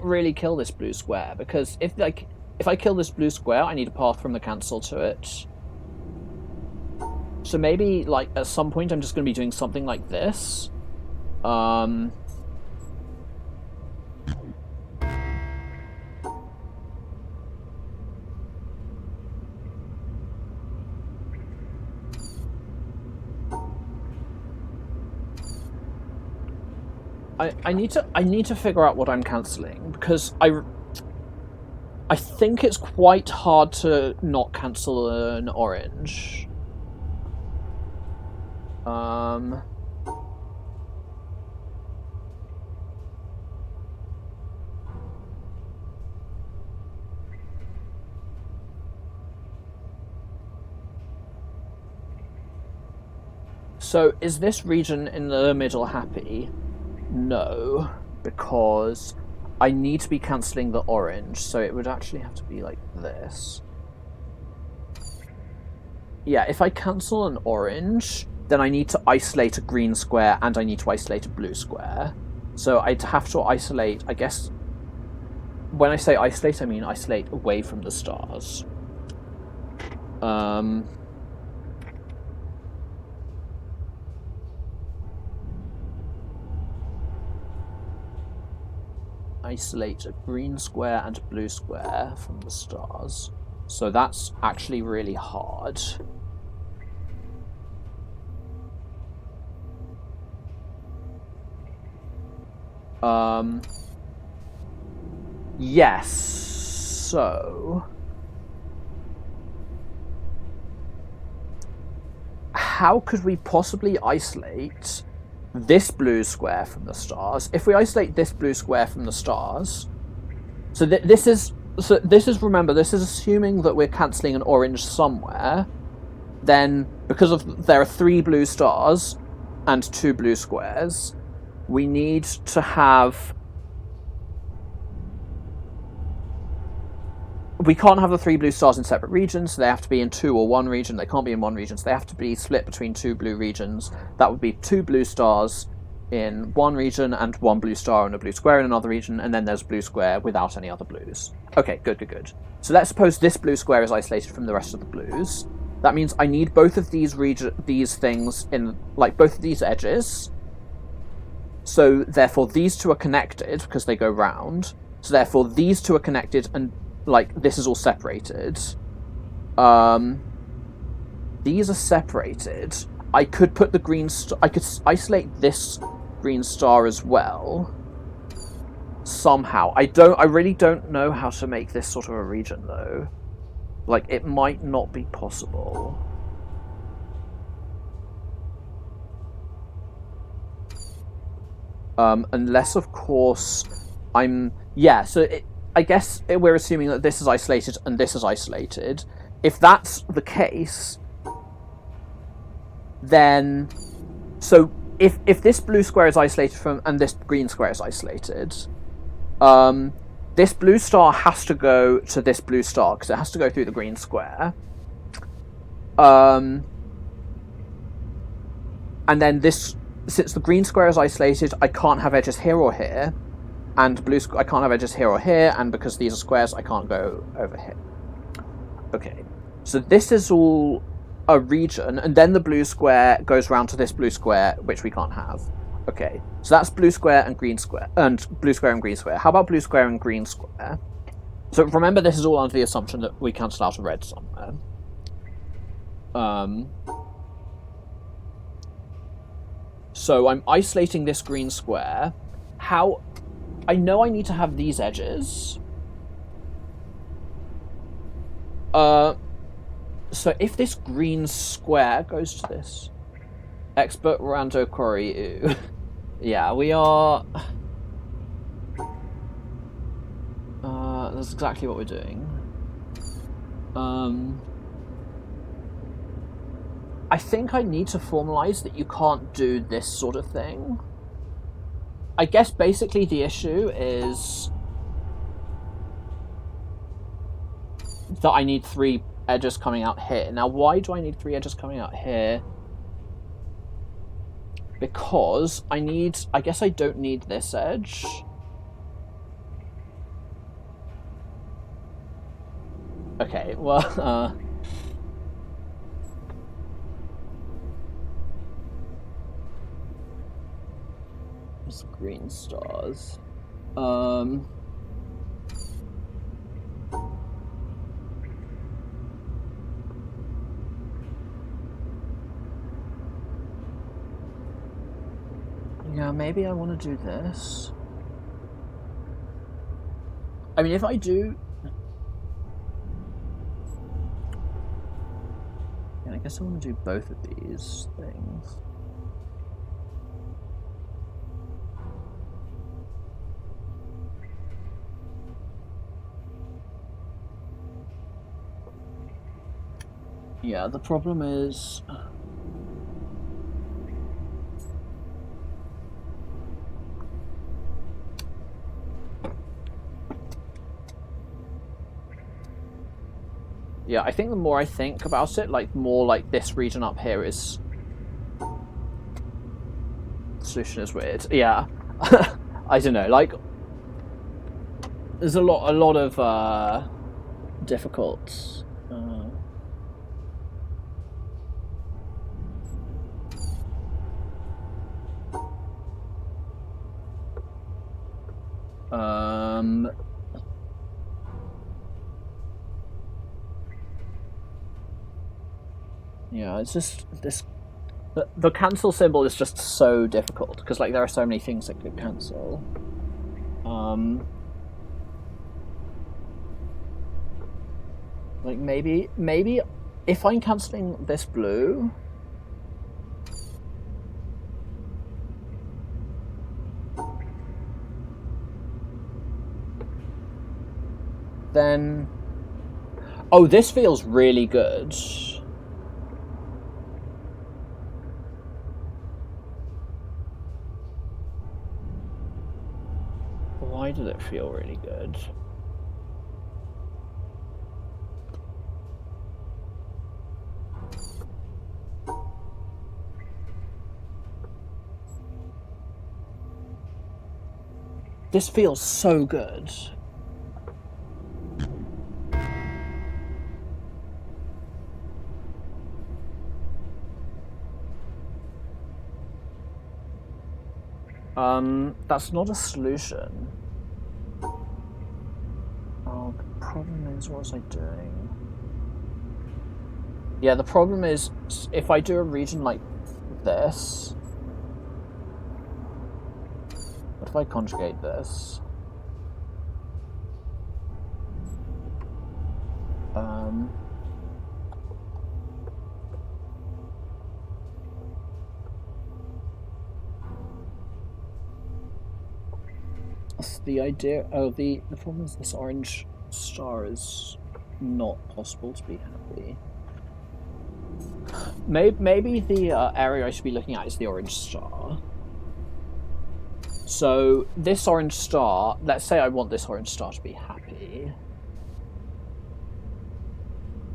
really kill this blue square because if I kill this blue square, I need a path from the cancel to it. So maybe like at some point I'm just going to be doing something like this. I need to figure out what I'm cancelling because I think it's quite hard to not cancel an orange. So is this region in the middle happy? No, because I need to be cancelling the orange, so it would actually have to be like this. Yeah, if I cancel an orange, then I need to isolate a green square and I need to isolate a blue square. So I'd have to isolate, I guess, when I say isolate, I mean isolate away from the stars. Isolate a green square and a blue square from the stars. So that's actually really hard. Yes. So how could we possibly isolate this blue square from the stars? If we isolate this blue square from the stars, so this is remember, this is assuming that we're cancelling an orange somewhere. Then because there are 3 blue stars and 2 blue squares, we need to have we can't have the 3 blue stars in separate regions, so they have to be in 2 or 1 region. They can't be in 1 region, so they have to be split between 2 blue regions. That would be 2 blue stars in 1 region and 1 blue star and a blue square in another region, and then there's a blue square without any other blues. Okay, good. So let's suppose this blue square is isolated from the rest of the blues. That means I need both of these things in, like, both of these edges. So therefore these two are connected because they go round. So therefore these two are connected and, like, this is all separated. These are separated. I could put the green I could isolate this green star as well. Somehow. I really don't know how to make this sort of a region, though. Like, it might not be possible. Unless, of course, yeah, so I guess we're assuming that this is isolated and this is isolated. If that's the case, then... So, if this blue square is isolated from... and this green square is isolated, this blue star has to go to this blue star, because it has to go through the green square. And then this... Since the green square is isolated, I can't have edges here or here, and I can't have edges here or here, and because these are squares, I can't go over here. Okay, so this is all a region, and then the blue square goes round to this blue square, which we can't have. Okay, so that's blue square and green square, and blue square and green square. How about blue square and green square? So remember, this is all under the assumption that we cancel out a red somewhere. So I'm isolating this green square. How... I know I need to have these edges. So if this green square goes to this... Expert Rando Koryu. Yeah, we are... that's exactly what we're doing. I think I need to formalize that you can't do this sort of thing. I guess basically the issue is that I need 3 edges coming out here. Now, why do I need 3 edges coming out here? Because I guess I don't need this edge. Okay, well, green stars. Yeah, maybe I want to do this. I mean, if I do... Yeah, I guess I want to do both of these things. Yeah, the problem is... Yeah, I think the more I think about it, like, more like this region up here is... The solution is weird. Yeah. I don't know, like... There's a lot of, difficult... Yeah, it's just this... The cancel symbol is just so difficult, because, like, there are so many things that could cancel. Like, maybe if I'm cancelling this blue... Then... Oh, this feels really good. Why did it feel really good? This feels so good. That's not a solution. Oh, the problem is, what was I doing? Yeah, the problem is, if I do a region like this... What if I conjugate this? The idea... Oh, the problem is this orange star is not possible to be happy. Maybe the area I should be looking at is the orange star. So this orange star, let's say I want this orange star to be happy,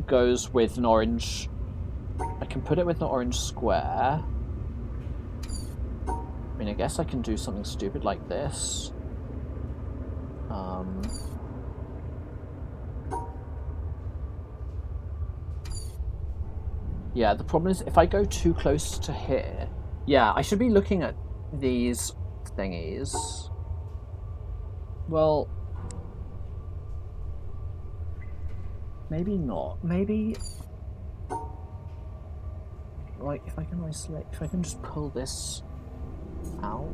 goes with an orange... I can put it with an orange square. I mean, I guess I can do something stupid like this. Yeah, the problem is if I go too close to here... Yeah, I should be looking at these thingies. Well... Maybe not. Maybe... Like, if I can isolate... If I can just pull this out...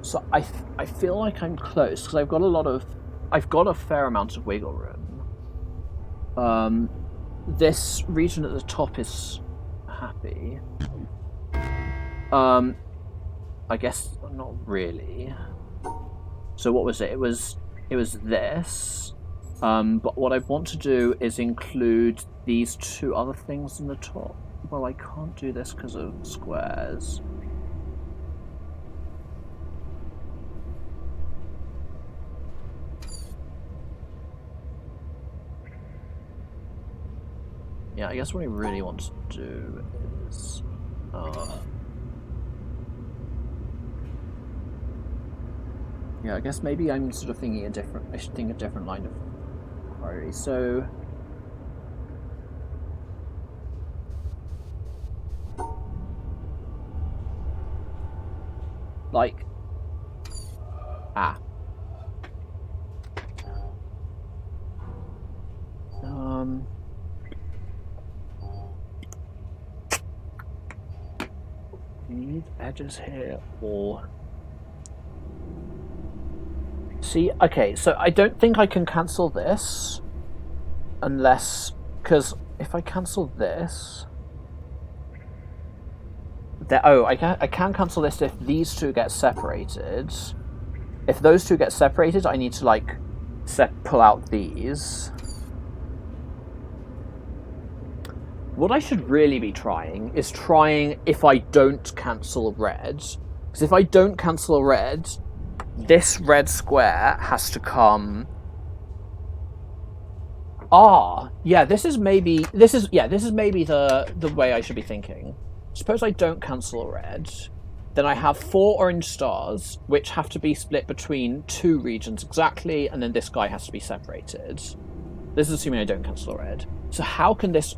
So I feel like I'm close because I've got a fair amount of wiggle room. This region at the top is happy. I guess not really. So what was it? It was this. But what I want to do is include these two other things in the top. Well, I can't do this because of squares. Yeah, I guess what I really want to do is... yeah, I guess maybe I'm sort of thinking I should think a different line of query. So... Like... Need edges here, or... See, okay, so I don't think I can cancel this unless... Because if I cancel this... I can cancel this if these two get separated. If those two get separated, I need to, like, pull out these. What I should really be trying is if I don't cancel red. Because if I don't cancel a red, this red square has to come... Yeah, this is maybe the way I should be thinking. Suppose I don't cancel a red, then I have 4 orange stars, which have to be split between 2 regions exactly, and then this guy has to be separated. This is assuming I don't cancel a red. So how can this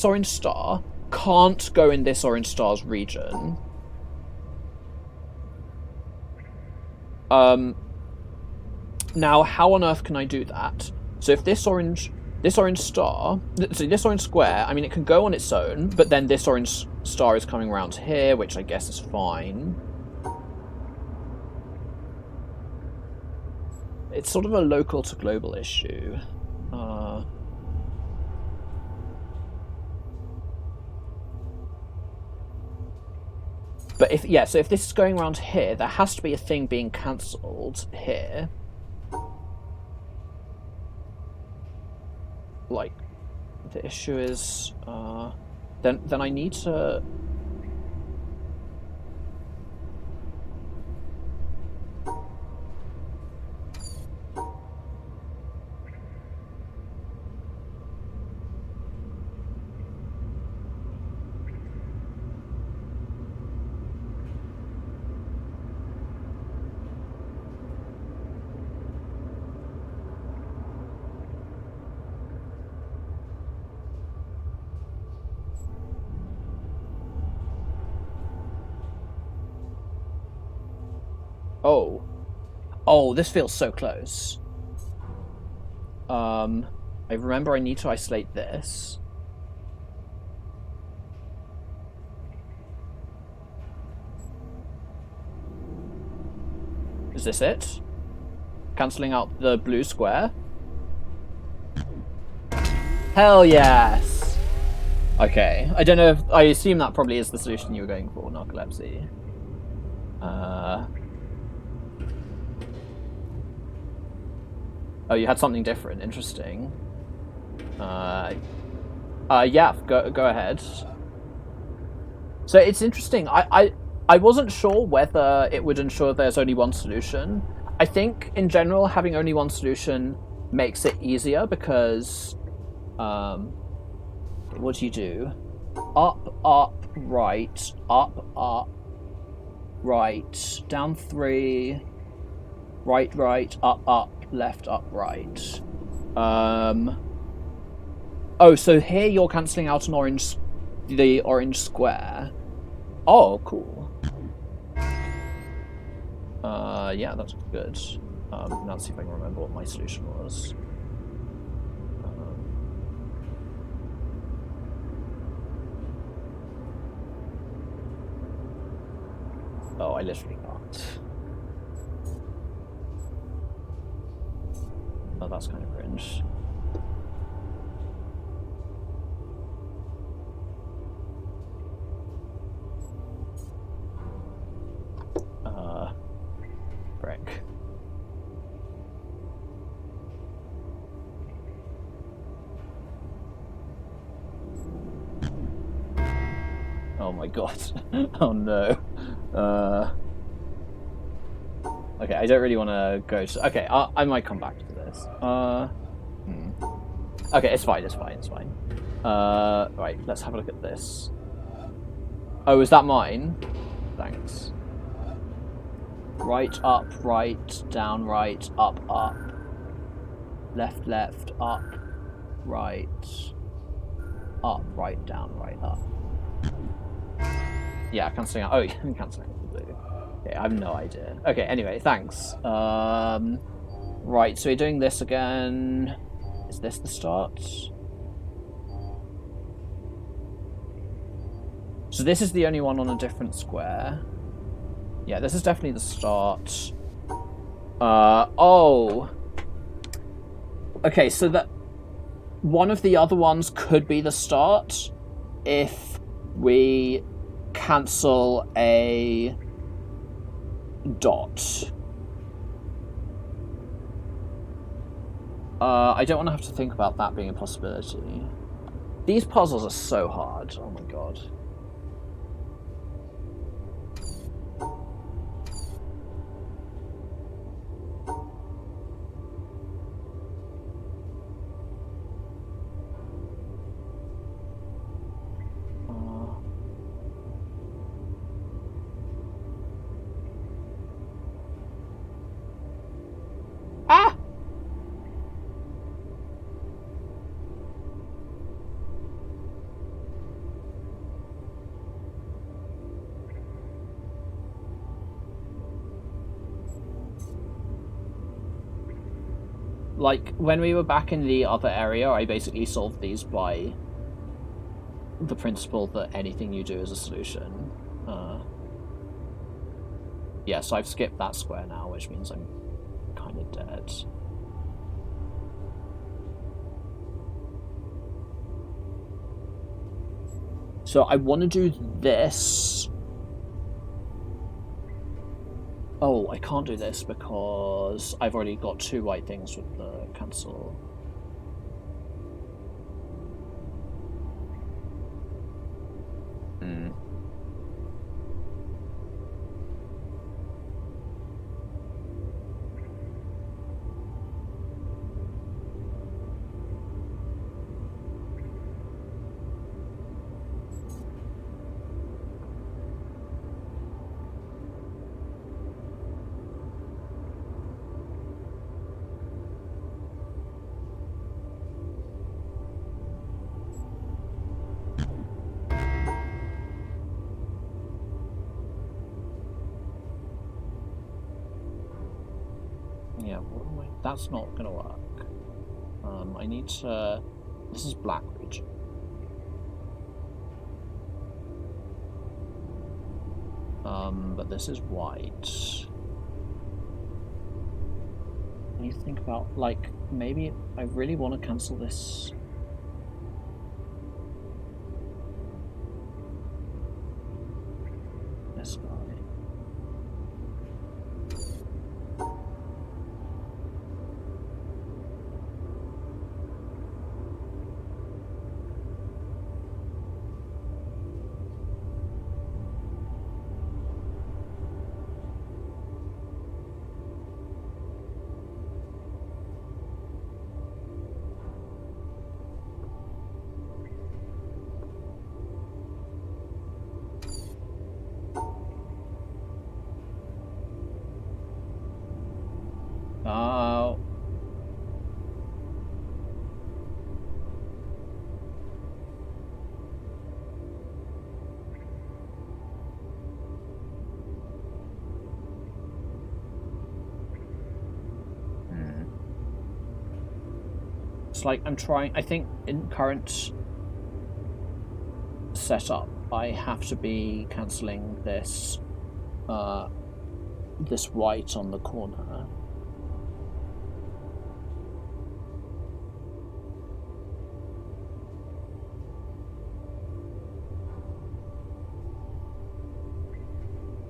orange star can't go in this orange star's region? Now, how on earth can I do that? So if this orange star, so this orange square, I mean, it can go on its own, but then this orange star is coming around here, which I guess is fine. It's sort of a local to global issue. But if this is going around here, there has to be a thing being cancelled here. Like, the issue is, Then I need to... Oh. Oh, this feels so close. I remember I need to isolate this. Is this it? Cancelling out the blue square? Hell yes! Okay, I don't know if... I assume that probably is the solution you were going for, narcolepsy. Oh, you had something different. Interesting. Yeah, go ahead. So it's interesting. I wasn't sure whether it would ensure there's only one solution. I think, in general, having only one solution makes it easier because... what do you do? Up, up, right, up, up, right, down 3, right, right, up, left, up, right. Oh, so here you're cancelling out an the orange square. Oh, cool. Yeah, that's good. Now let's see if I can remember what my solution was. Oh, I literally can't. Oh, that's kind of cringe. Frick. Oh my god. Oh no. Okay, I don't really want to go to... Okay, I might come back to this. Okay, it's fine, it's fine, it's fine. Right, let's have a look at this. Oh, is that mine? Thanks. Right, up, right, down, right, up, up. Left, left, up, right, down, right, up. Yeah, cancelling out. Oh, yeah, I'm cancelling out the blue. Okay, I have no idea. Okay, anyway, thanks. Right, so we're doing this again. Is this the start? So this is the only one on a different square. Yeah, this is definitely the start. Oh. Okay, so that one of the other ones could be the start if we cancel a dot. I don't want to have to think about that being a possibility. These puzzles are so hard. Oh my god. Ah! Like, when we were back in the other area, I basically solved these by the principle that anything you do is a solution. Yeah, so I've skipped that square now, which means I'm kind of dead. So I want to do this. Oh, I can't do this because I've already got 2 white things with the cancel. Yeah, that's not gonna work. I need to... This is black region. But this is white. I need to think about, like, maybe I really want to cancel this. This guy. Oh. It's like I'm trying... I think in current setup, I have to be cancelling this, this white on the corner.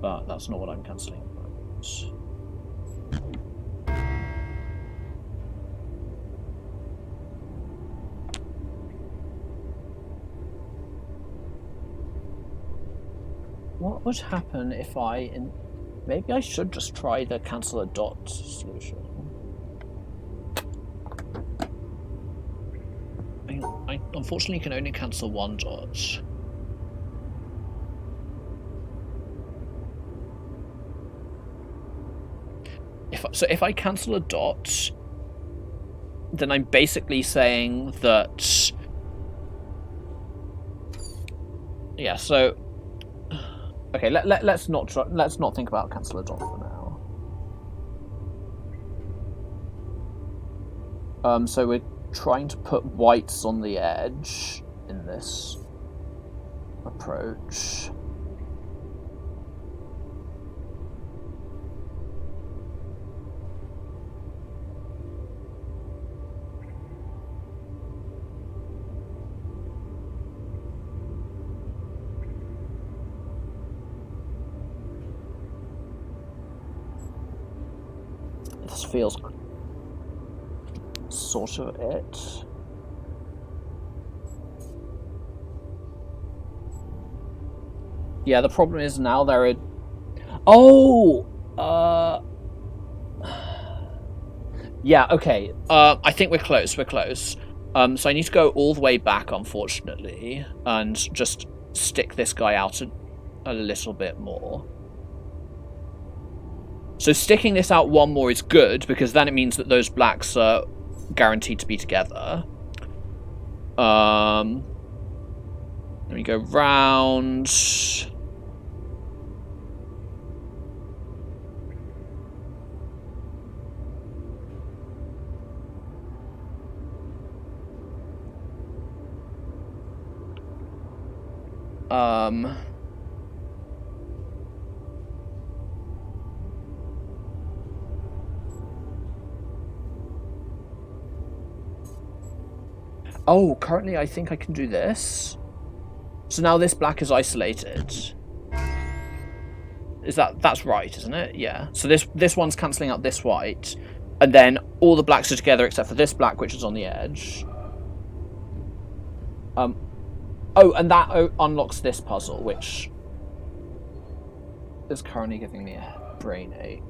But that's not what I'm cancelling. What would happen if maybe I should just try the cancel a dot solution. I unfortunately can only cancel one dot. If I cancel a dot, then I'm basically saying that... Yeah, so... Okay, let's not think about cancel a dot for now. So we're trying to put whites on the edge in this approach. This feels sort of it. Yeah, the problem is now there are... Oh! Yeah, okay. I think we're close, so I need to go all the way back, unfortunately, and just stick this guy out a little bit more. So sticking this out one more is good, because then it means that those blacks are guaranteed to be together. Then we go round. Oh, currently I think I can do this. So now this black is isolated. That's right, isn't it? Yeah. So this one's cancelling out this white, and then all the blacks are together except for this black, which is on the edge. Oh, and that unlocks this puzzle, which is currently giving me a brain ache.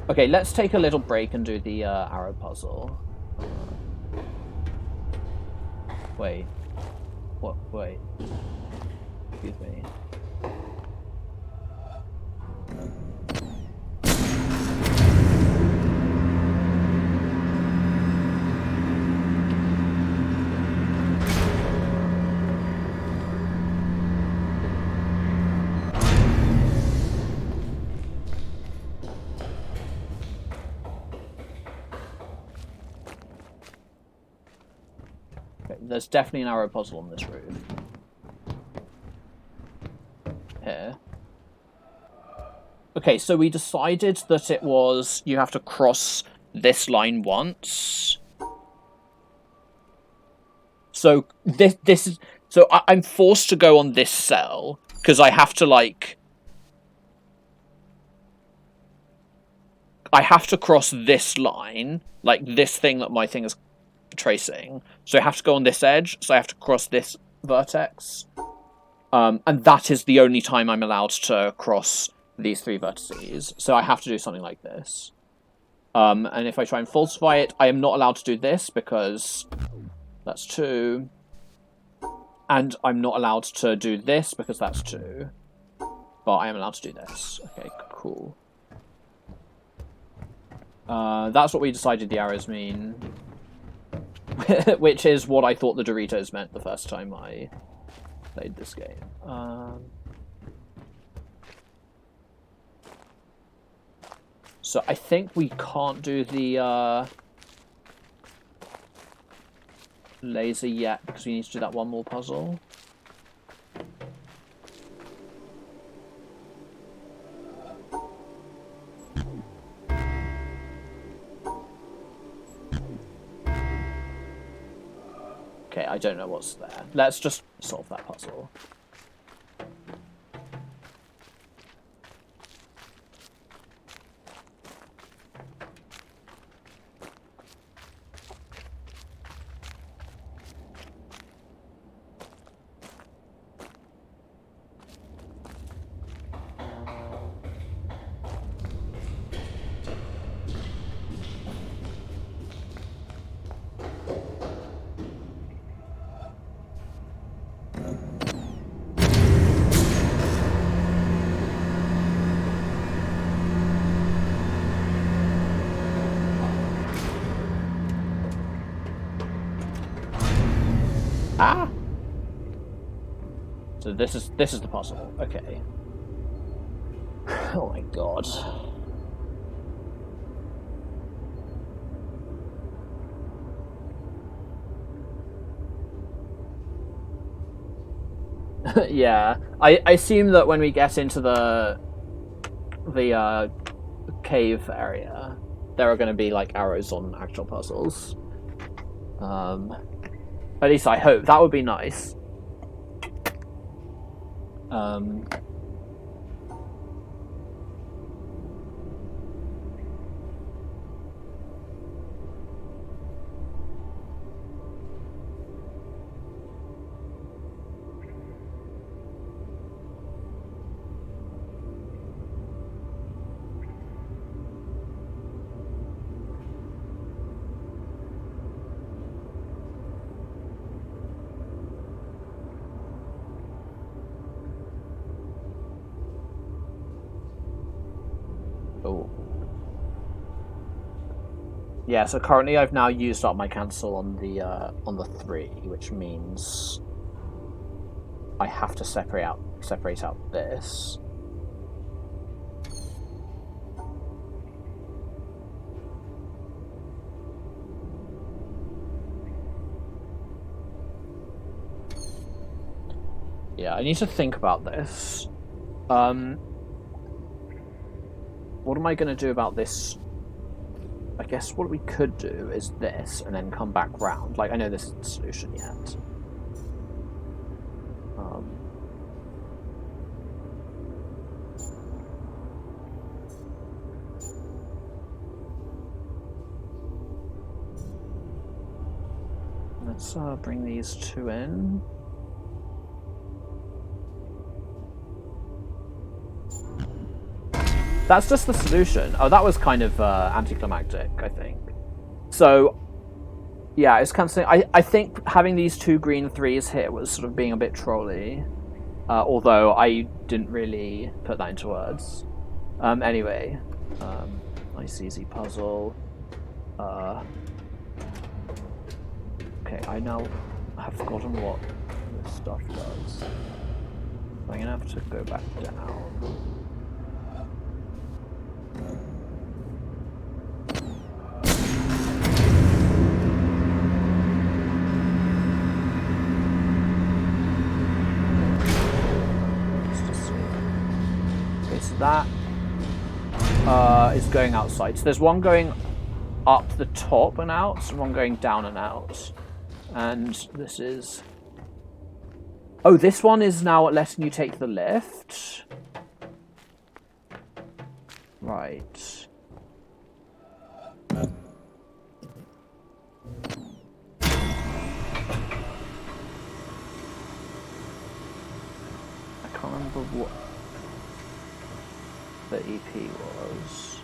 Okay, let's take a little break and do the arrow puzzle. Wait. What? Wait. Excuse me. there's definitely an arrow puzzle on this roof. Here. Okay, so we decided that it was you have to cross this line once. So this is so I'm forced to go on this cell because I have to I have to cross this line, like this thing that my thing is tracing. So I have to go on this edge. So I have to cross this vertex, and that is the only time I'm allowed to cross these 3 vertices. So I have to do something like this. And if I try and falsify it, I am not allowed to do this because that's 2. And I'm not allowed to do this because that's 2. But I am allowed to do this. Okay, cool. That's what we decided the arrows mean. Which is what I thought the Doritos meant the first time I played this game. So I think we can't do the laser yet because we need to do that one more puzzle. Okay, I don't know what's there. Let's just solve that puzzle. Ah! So this is the puzzle. Okay. Oh my god. Yeah. I assume that when we get into the cave area, there are going to be like arrows on actual puzzles. At least I hope. That would be nice. Oh. Yeah, so currently I've now used up my cancel on the 3, which means I have to separate out this. Yeah, I need to think about this. What am I going to do about this? I guess what we could do is this, and then come back round. Like, I know this isn't the solution yet. Let's bring these 2 in. That's just the solution. Oh, that was kind of anticlimactic, I think. So, yeah, it's kind of saying, I think having these 2 green 3s here was sort of being a bit trolly. Although I didn't really put that into words. Anyway, nice easy puzzle. Okay, I now have forgotten what this stuff does. I'm gonna have to go back down. that is going outside. So there's one going up the top and out, and one going down and out. And this is... Oh, this one is now letting you take the lift. Right. I can't remember what the EP was.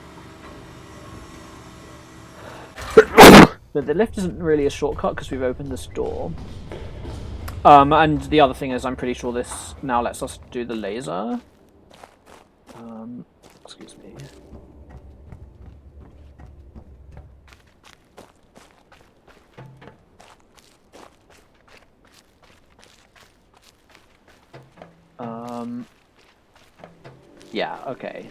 But the lift isn't really a shortcut because we've opened this door. And the other thing is, I'm pretty sure this now lets us do the laser. Excuse me. Yeah, okay.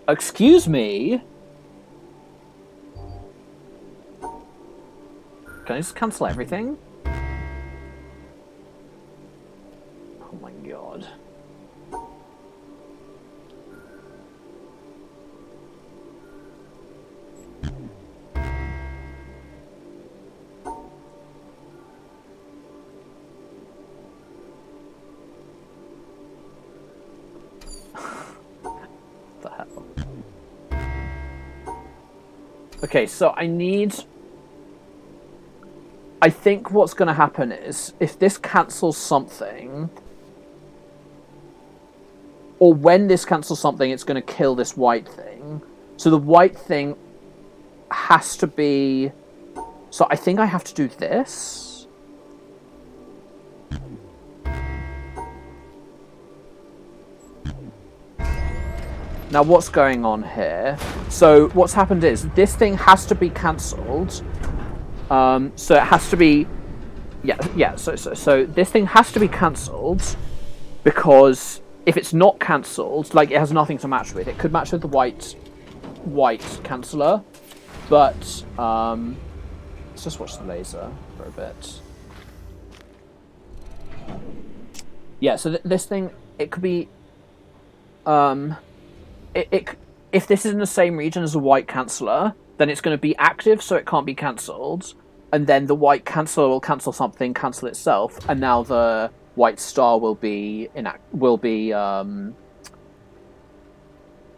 Excuse me? Can I just cancel everything? Oh my god. What the hell? Okay, so I think what's going to happen is, if this cancels something, or when this cancels something, it's going to kill this white thing. So the white thing has to be... So I think I have to do this. Now what's going on here? So what's happened is, this thing has to be cancelled. So it has to be... Yeah, so this thing has to be cancelled, because if it's not cancelled, like, it has nothing to match with. It could match with the white canceller, but let's just watch the laser for a bit. Yeah, so this thing, it could be if this is in the same region as a white canceller, then it's going to be active, so it can't be cancelled, and then the white canceller will cancel something, cancel itself, and now the white star will be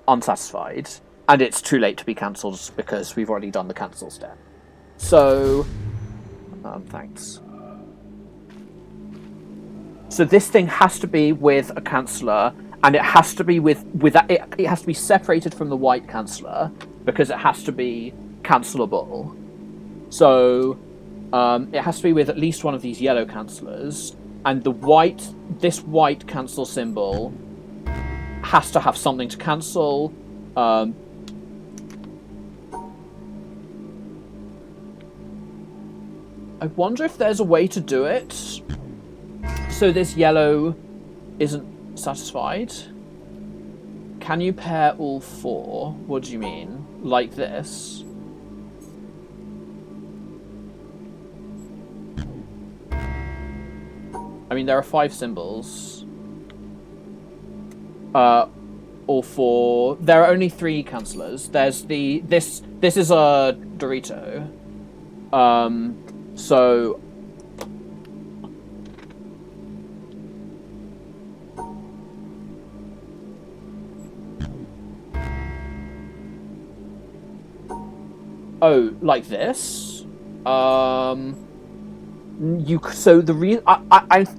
unsatisfied, and it's too late to be cancelled because we've already done the cancel step. So, thanks. So this thing has to be with a canceller, and it has to be it has to be separated from the white canceller, because it has to be cancelable. So it has to be with at least one of these yellow cancellers, and this white cancel symbol has to have something to cancel. I wonder if there's a way to do it so this yellow isn't satisfied. Can you pair all four? What do you mean? Like this? I mean, there are 5 symbols. All 4. There are only 3 cancellers. There's this is a Dorito. So oh, like this? I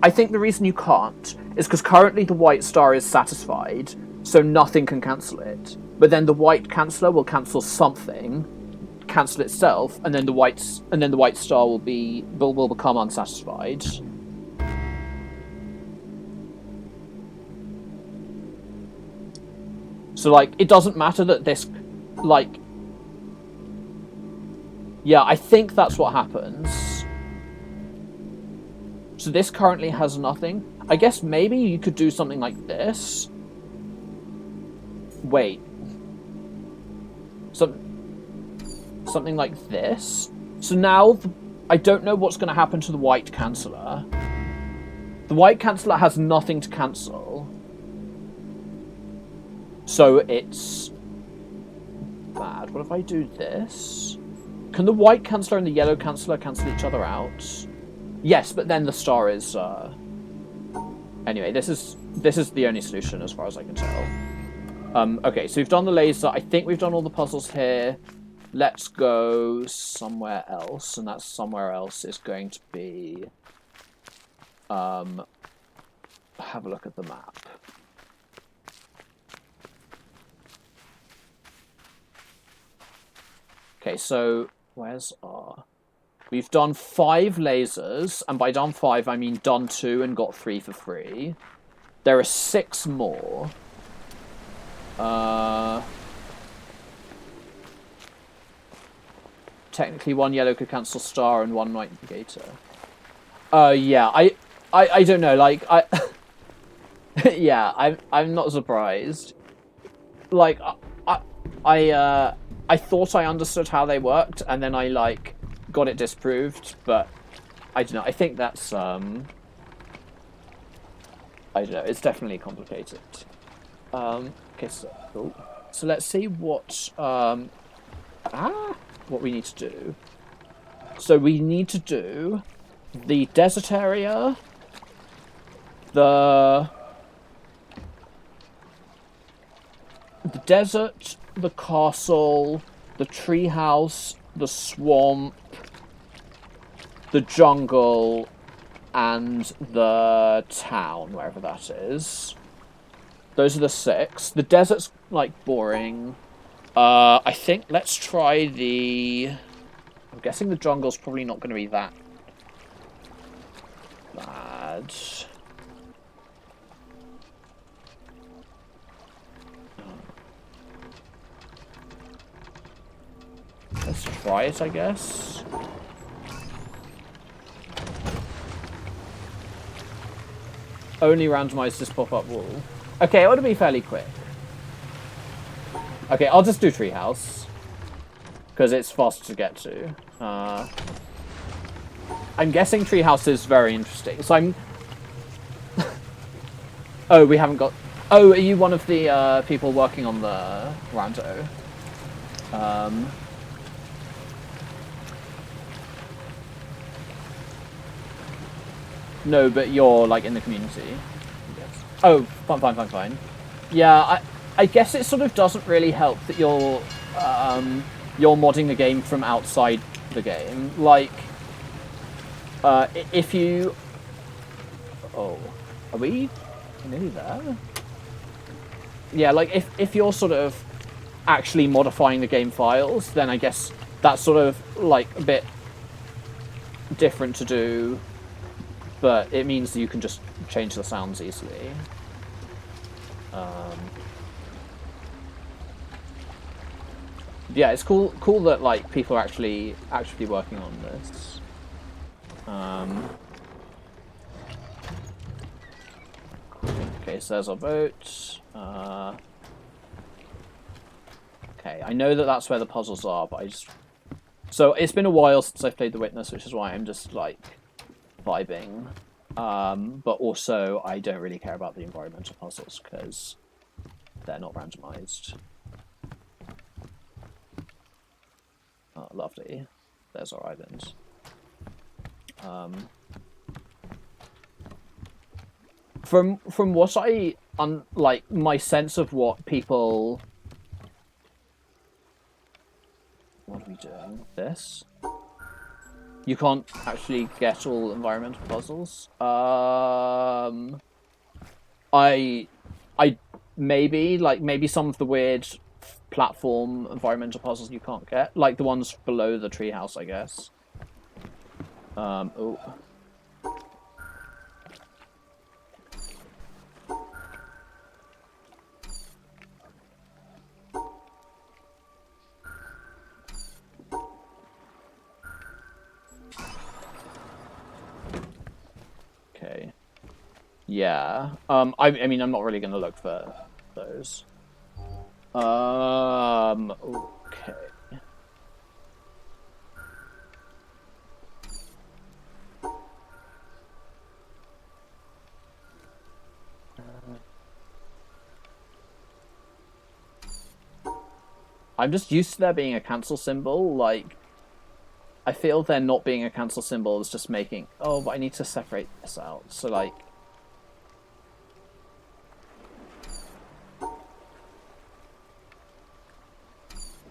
think the reason you can't is because currently the white star is satisfied, so nothing can cancel it. But then the white canceller will cancel something, cancel itself, and then the white star will become unsatisfied. So like, it doesn't matter that this, like, yeah, I think that's what happens. So this currently has nothing. I guess maybe you could do something like this. Wait. Something like this. So now, I don't know what's going to happen to the white canceller. The white canceller has nothing to cancel. So it's bad. What if I do this? Can the white canceller and the yellow canceller cancel each other out? Yes, but then the star is... Anyway, this is the only solution as far as I can tell. Okay, so we've done the laser. I think we've done all the puzzles here. Let's go somewhere else, and that somewhere else is going to be... have a look at the map. Okay, so where's our... We've done 5 lasers, and by done 5, I mean done 2 and got 3 for free. There are 6 more. Technically, 1 yellow could cancel star and 1 white negator. Yeah, I don't know. Like yeah, I'm not surprised. Like I thought I understood how they worked, and then I like got it disproved, but I don't know. I think that's I don't know. It's definitely complicated. Okay, so let's see what what we need to do. So we need to do the desert area, the desert, the castle, the treehouse, the swamp, the jungle, and the town, wherever that is. Those are the 6. The desert's, like, boring. I think let's try the... I'm guessing the jungle's probably not going to be that bad. Let's try it, I guess. Only randomize this pop-up wall. Okay, it ought to be fairly quick. Okay, I'll just do treehouse. Because it's fast to get to. I'm guessing treehouse is very interesting. So I'm... Oh, we haven't got... Oh, are you one of the people working on the rando? No, but you're, like, in the community. Yes. Oh, fine. Yeah, I guess it sort of doesn't really help that you're modding the game from outside the game. Like, if you... Oh, are we nearly there? Yeah, like, if you're sort of actually modifying the game files, then I guess that's sort of, like, a bit different to do, but it means that you can just change the sounds easily. Yeah, it's cool that, like, people are actually working on this. Okay, so there's our boat. Okay, I know that that's where the puzzles are, but I just... So, it's been a while since I've played The Witness, which is why I'm just, like, vibing. But also, I don't really care about the environmental puzzles, because they're not randomized. Oh, lovely. There's our island. From what I... like, my sense of what people... What are we doing? This? You can't actually get all environmental puzzles. I maybe some of the weird platform environmental puzzles you can't get, like the ones below the treehouse, I guess. Oh. Okay. Yeah. I mean, I'm not really gonna look for those. Okay. I'm just used to there being a cancel symbol. Like, I feel there not being a cancel symbol is just making... Oh, but I need to separate this out. So, like...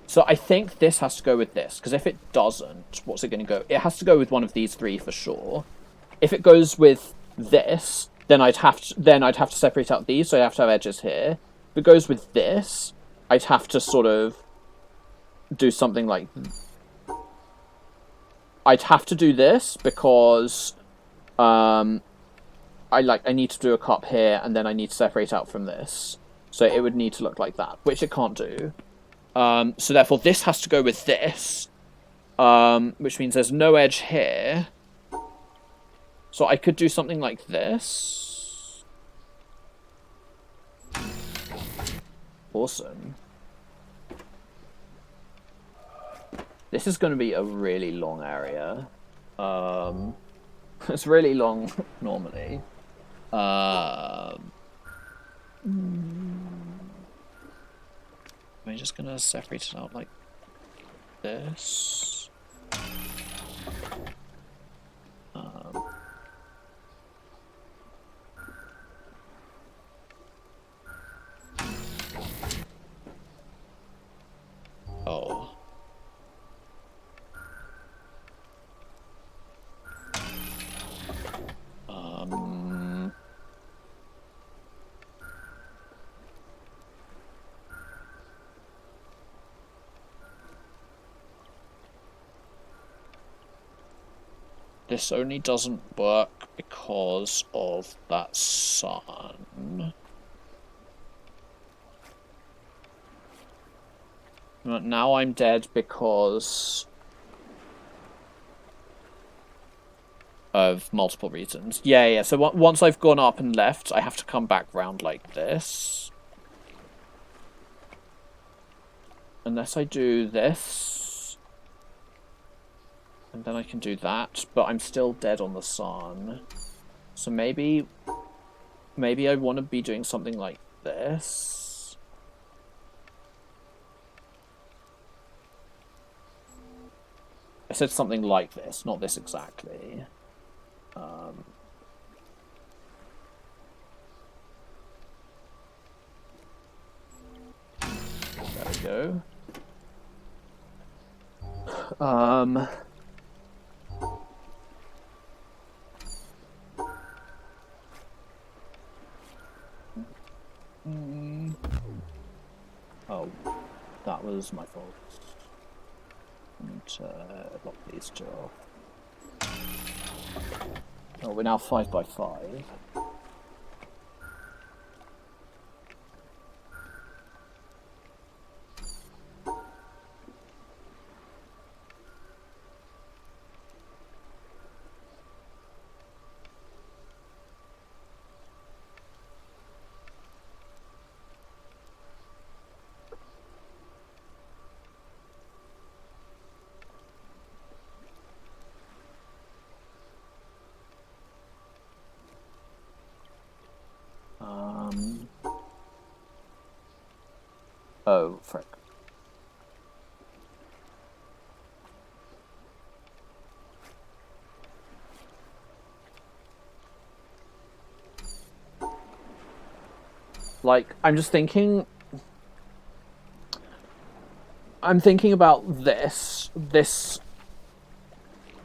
So I think this has to go with this, because if it doesn't, what's it going to go? It has to go with one of these three for sure. If it goes with this, then I'd have to separate out these, so I have to have edges here. If it goes with this, I'd have to sort of do something like... I'd have to do this because I need to do a cup here, and then I need to separate out from this. So it would need to look like that, which it can't do. So therefore this has to go with this, which means there's no edge here. So I could do something like this. Awesome. This is going to be a really long area. It's really long normally. Am I just going to separate it out like this? Oh. This only doesn't work because of that sun. Now I'm dead because of multiple reasons. Yeah. So once I've gone up and left, I have to come back round like this. Unless I do this. And then I can do that, but I'm still dead on the sun. So maybe I want to be doing something like this. I said something like this, not this exactly. There we go. Oh, that was my fault. And lock these two off. Oh, we're now 5 by 5. Oh, frick. Like, I'm thinking about this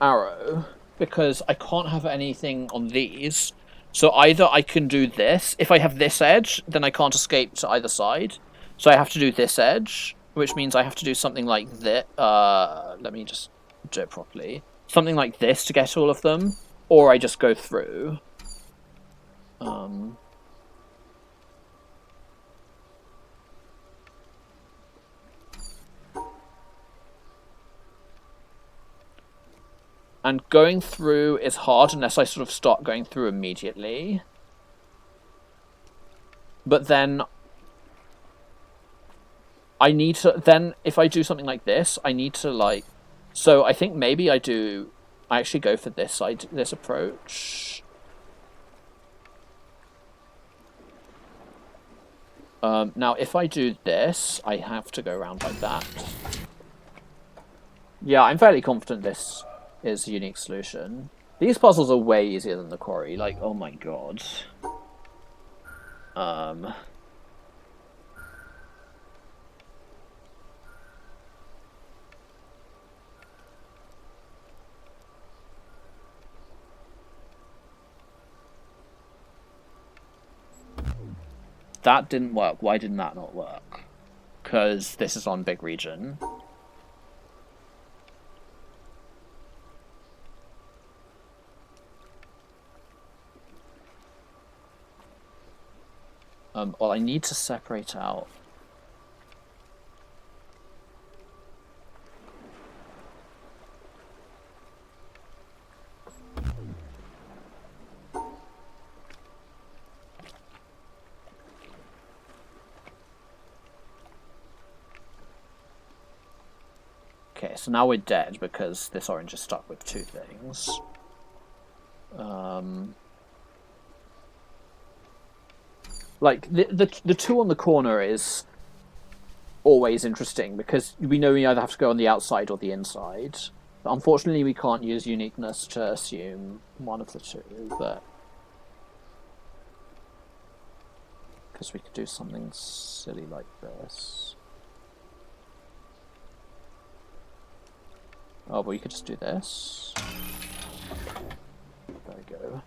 arrow, because I can't have anything on these. So either I can do this. If I have this edge, then I can't escape to either side. So I have to do this edge, which means I have to do something like this. Let me just do it properly. Something like this to get all of them, or I just go through. And going through is hard unless I sort of start going through immediately. But then I need to... Then if I do something like this, I need to, like... So I think maybe I actually go for this side, this approach. Now, if I do this, I have to go around like that. Yeah, I'm fairly confident this is a unique solution. These puzzles are way easier than the quarry. Like, oh my god. Um... That didn't work. Why didn't that not work? Because this is on big region. Well, I need to separate out. Okay, so now we're dead because this orange is stuck with two things. Like the two on the corner is always interesting because we know we either have to go on the outside or the inside. But unfortunately, we can't use uniqueness to assume one of the two, but because we could do something silly like this. Oh, but we could just do this. There we go.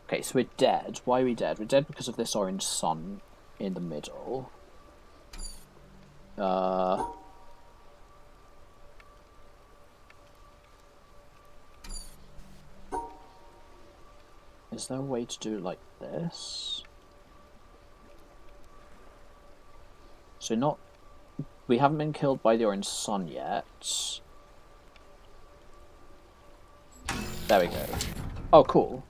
Okay, so we're dead. Why are we dead? We're dead because of this orange sun in the middle. Is there a way to do it like this? So we haven't been killed by the orange sun yet. There we go. Oh, cool.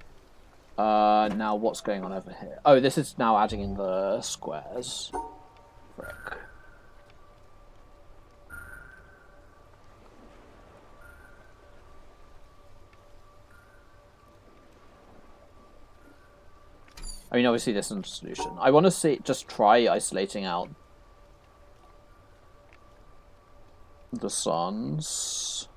Now what's going on over here? Oh, this is now adding in the squares. Frick. I mean, obviously this isn't a solution. I want to just try isolating out the suns.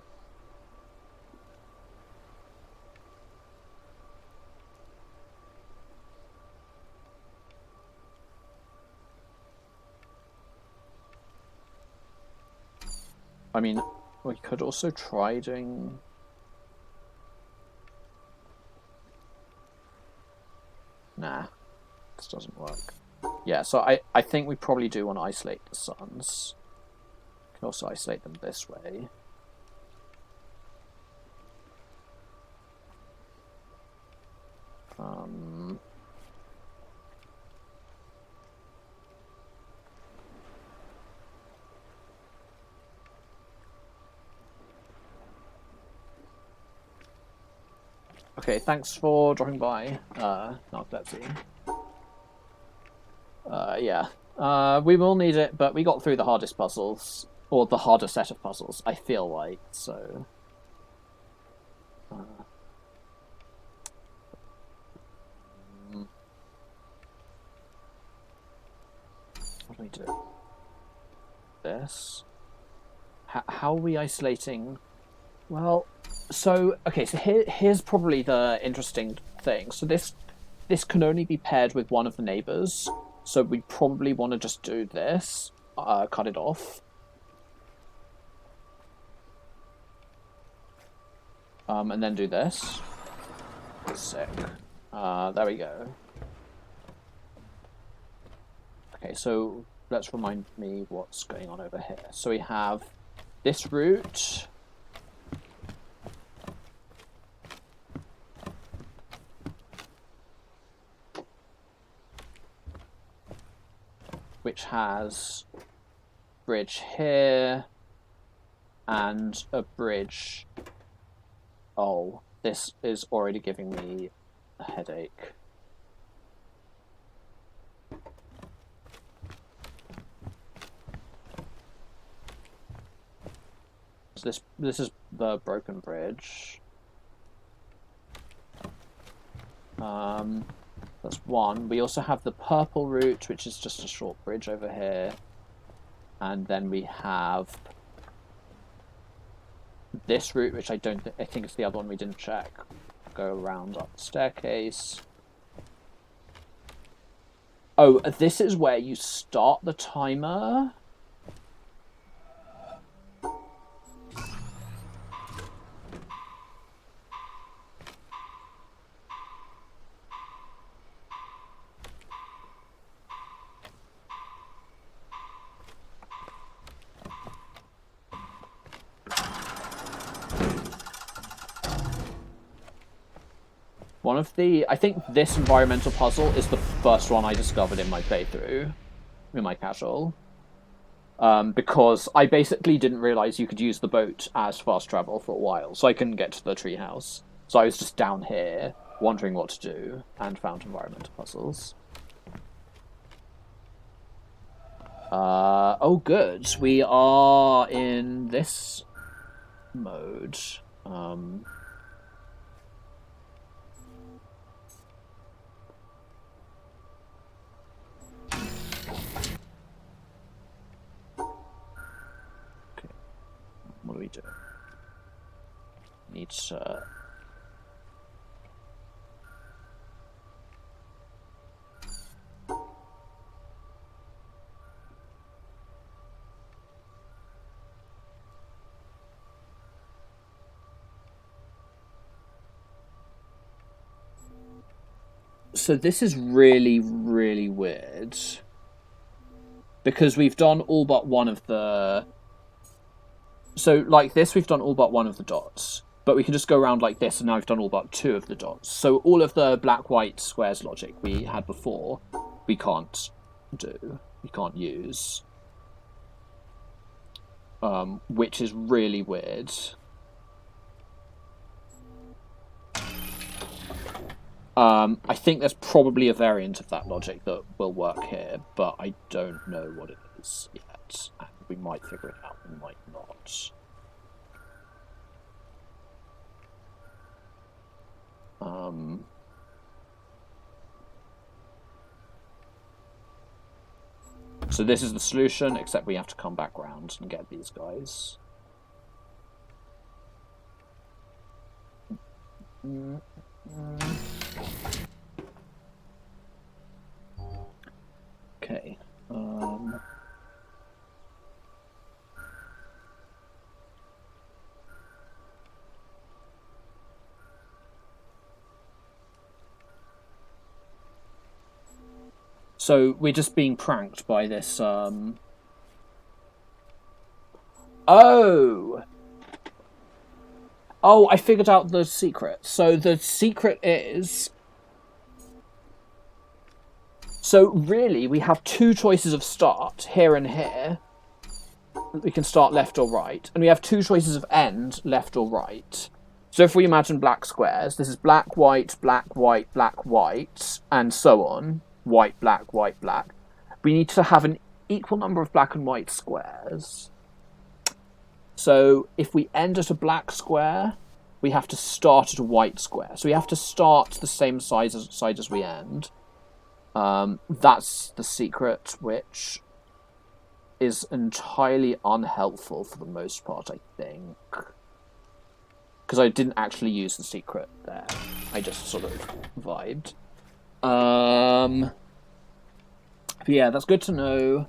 I mean, we could also try doing... Nah, this doesn't work. Yeah, so I think we probably do want to isolate the suns. We can also isolate them this way. Okay, thanks for dropping by, Narcolepsy. Yeah. We will need it, but we got through the hardest puzzles, or the harder set of puzzles, I feel like, so... What do we do? This? How are we isolating... Well, so okay. So here's probably the interesting thing. So this can only be paired with one of the neighbors. So we probably want to just do this, cut it off, and then do this. Sick. There we go. Okay, so let's remind me what's going on over here. So we have this route. Which has bridge here and a bridge. Oh, this is already giving me a headache. So this is the broken bridge. That's one. We also have the purple route, which is just a short bridge over here. And then we have this route, which I think it's the other one we didn't check. Go around up the staircase. Oh, this is where you start the timer. I think this environmental puzzle is the first one I discovered in my playthrough, in my casual. Because I basically didn't realize you could use the boat as fast travel for a while, so I couldn't get to the treehouse. So I was just down here, wondering what to do, and found environmental puzzles. Oh good, we are in this mode. What do we do? Need to... So this is really, really weird. Because we've done all but one of the... So, like this, we've done all but one of the dots. But we can just go around like this, and now we've done all but two of the dots. So all of the black-white squares logic we had before, we can't do. We can't use. Which is really weird. I think there's probably a variant of that logic that will work here, but I don't know what it is yet. And we might figure it out, we might not. So this is the solution, except we have to come back round and get these guys. Okay. So we're just being pranked by this. Oh! Oh, I figured out the secret. So the secret is... So really, we have two choices of start, here and here. We can start left or right. And we have two choices of end, left or right. So if we imagine black squares, this is black, white, black, white, black, white, and so on. White, black, white, black. We need to have an equal number of black and white squares. So if we end at a black square, we have to start at a white square. So we have to start the same side as we end. That's the secret, which is entirely unhelpful for the most part, I think. Because I didn't actually use the secret there. I just sort of vibed. But yeah, that's good to know.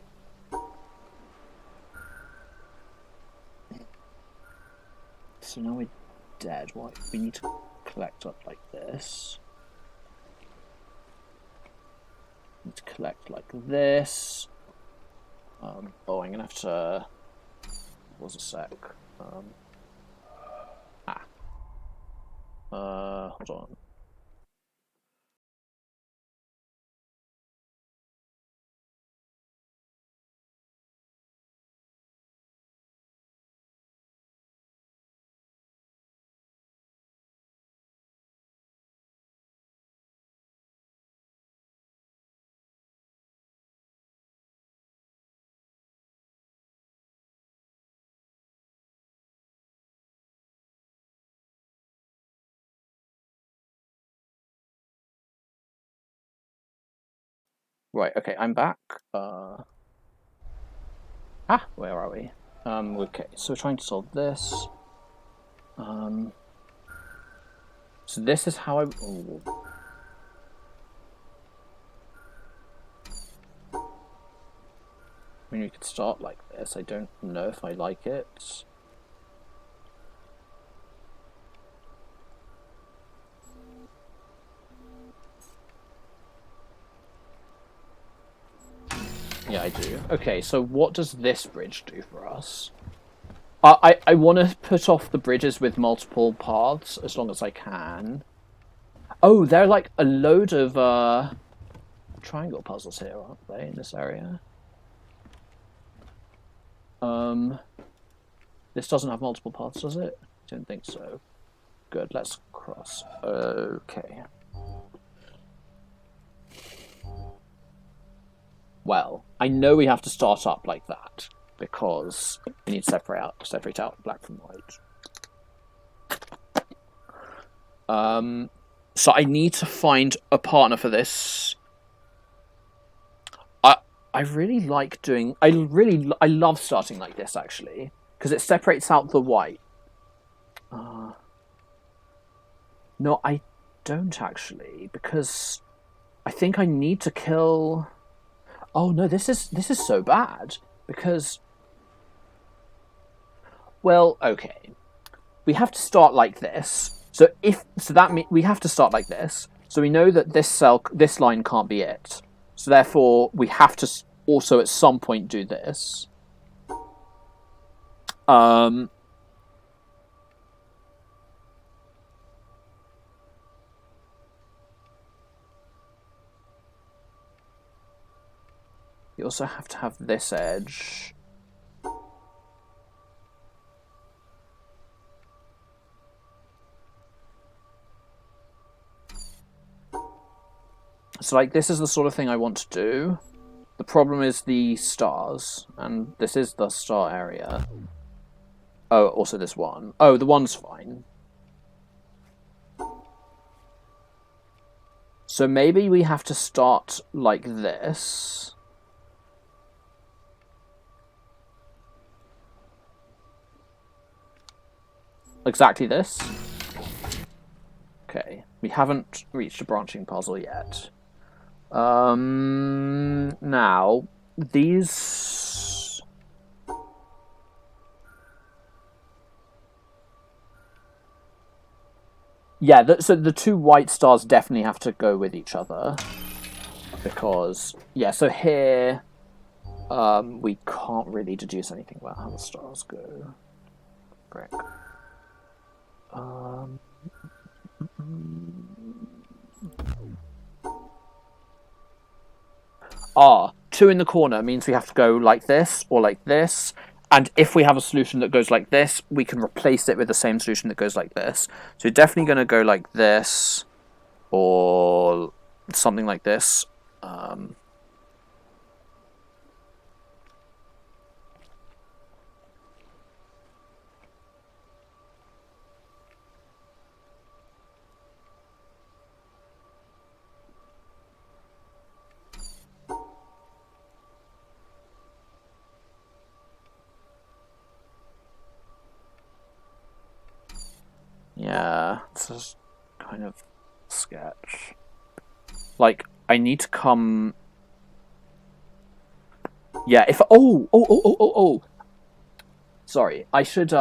So now we're dead. What? We need to collect up like this. Need to collect like this. Oh, I'm gonna have to... Pause a sec. Hold on. Right, okay, I'm back. Where are we? Okay, so we're trying to solve this. So this is how I... Ooh. I mean, we could start like this. I don't know if I like it. Yeah, I do. Okay, so what does this bridge do for us? I want to put off the bridges with multiple paths as long as I can. Oh, there are like a load of triangle puzzles here, aren't they, in this area? This doesn't have multiple paths, does it? Don't think so. Good, let's cross. Okay. Well, I know we have to start up like that because we need to separate out black from white. So I need to find a partner for this. I really like doing. I love starting like this actually because it separates out the white. No, I don't actually because I think I need to kill. Oh no, this is so bad because. Well, okay, we have to start like this. We have to start like this. So we know that this line can't be it. So therefore, we have to also at some point do this. You also have to have this edge. So, like, this is the sort of thing I want to do. The problem is the stars, and this is the star area. Oh, also this one. Oh, the one's fine. So maybe we have to start like this. Exactly this. Okay, we haven't reached a branching puzzle yet. Now, these... Yeah, so the two white stars definitely have to go with each other. Because, yeah, so here, we can't really deduce anything about how the stars go. Brick. Two in the corner means we have to go like this or like this. And if we have a solution that goes like this, we can replace it with the same solution that goes like this. So we're definitely going to go like this or something like this. Yeah, it's just kind of sketch. Like, I need to come... Yeah, if... Oh! Sorry, I should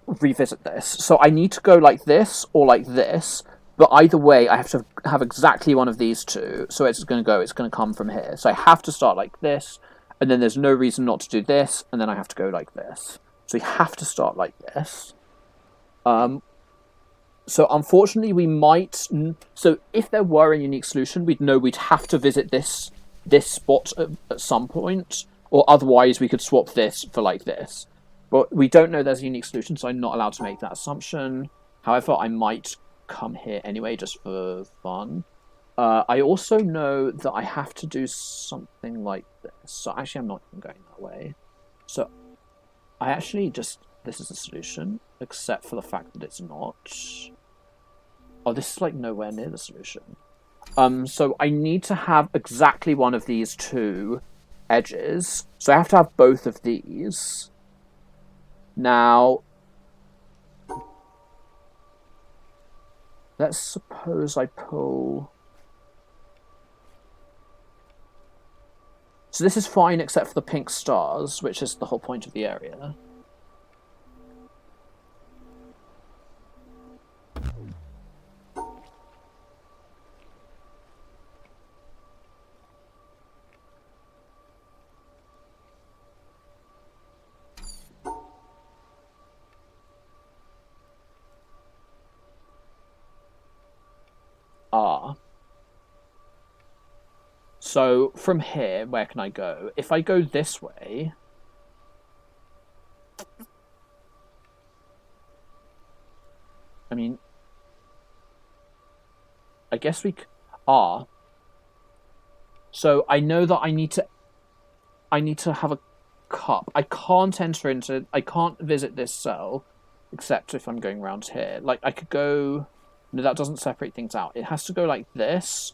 revisit this. So I need to go like this or like this, but either way, I have to have exactly one of these two. So it's going to come from here. So I have to start like this, and then there's no reason not to do this, and then I have to go like this. So we have to start like this. So unfortunately, we might. So if there were a unique solution, we'd know we'd have to visit this spot at some point, or otherwise we could swap this for like this. But we don't know there's a unique solution, so I'm not allowed to make that assumption. However, I might come here anyway, just for fun. I also know that I have to do something like this. So actually, I'm not even going that way. So I actually just... This is a solution, except for the fact that it's not. Oh, this is like nowhere near the solution. So I need to have exactly one of these two edges. So I have to have both of these. Now, let's suppose I pull... So this is fine except for the pink stars, which is the whole point of the area. Ah. So from here, where can I go? If I go this way... I mean... I guess we... Ah. So I know that I need to have a cup. I can't enter into... I can't visit this cell, except if I'm going around here. Like, I could go... No, that doesn't separate things out. It has to go like this,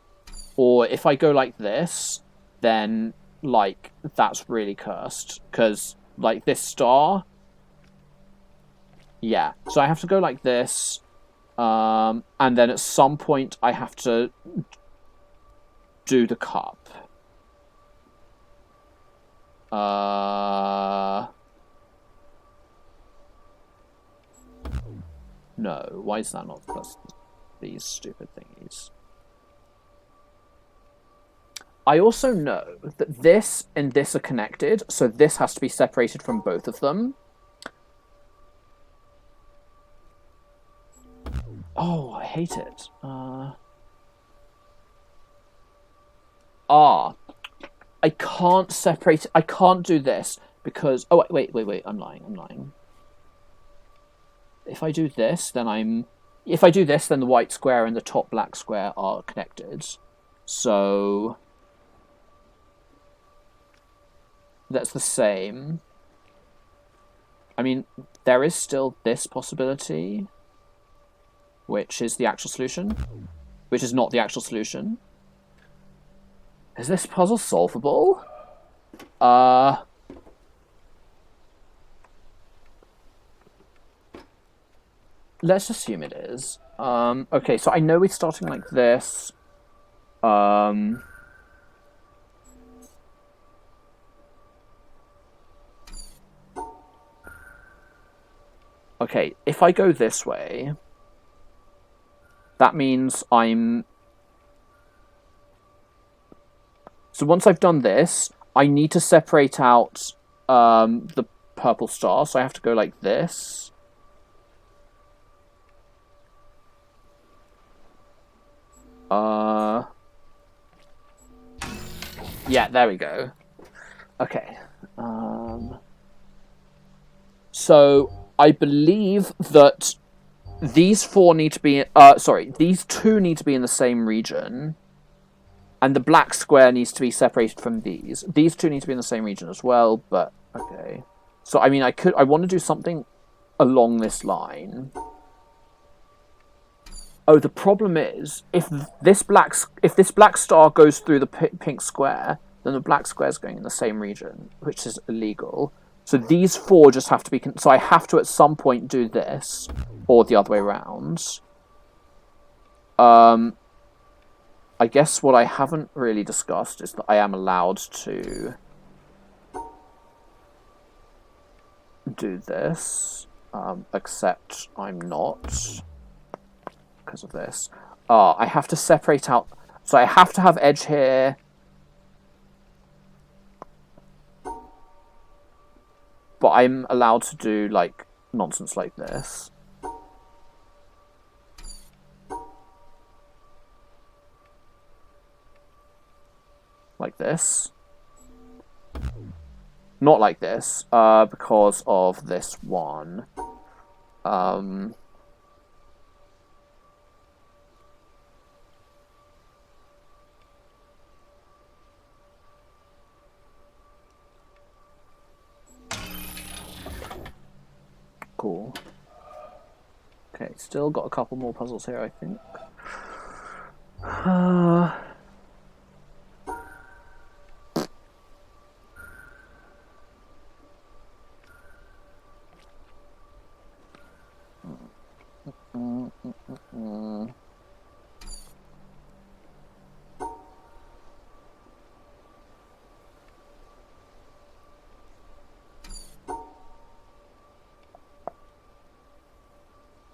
or if I go like this, then, like, that's really cursed. Because, like, this star... Yeah. So I have to go like this, and then at some point I have to do the cup. No, why is that not plus these stupid thingies? I also know that this and this are connected, so this has to be separated from both of them. Oh, I hate it. I can't separate... I can't do this because... Oh, wait, I'm lying. If I do this, then I'm... If I do this, then the white square and the top black square are connected. So... That's the same. I mean, there is still this possibility, which is the actual solution, which is not the actual solution. Is this puzzle solvable? Let's assume it is. Okay, so I know we're starting like this. Okay, if I go this way, that means I'm... So once I've done this, I need to separate out the purple star, so I have to go like this. Yeah, there we go. Okay. So I believe that these four need to be... these two need to be in the same region. And the black square needs to be separated from these. These two need to be in the same region as well, but... Okay. So, I mean, I want to do something along this line. Oh, the problem is, if this black star goes through the pink square, then the black square is going in the same region, which is illegal. So these four just have to be... So I have to at some point do this, or the other way around. I guess what I haven't really discussed is that I am allowed to do this, except I'm not because of this. I have to separate out... So I have to have edge here. But I'm allowed to do, like, nonsense like this. Like this. Not like this, because of this one. Cool. Okay, still got a couple more puzzles here, I think.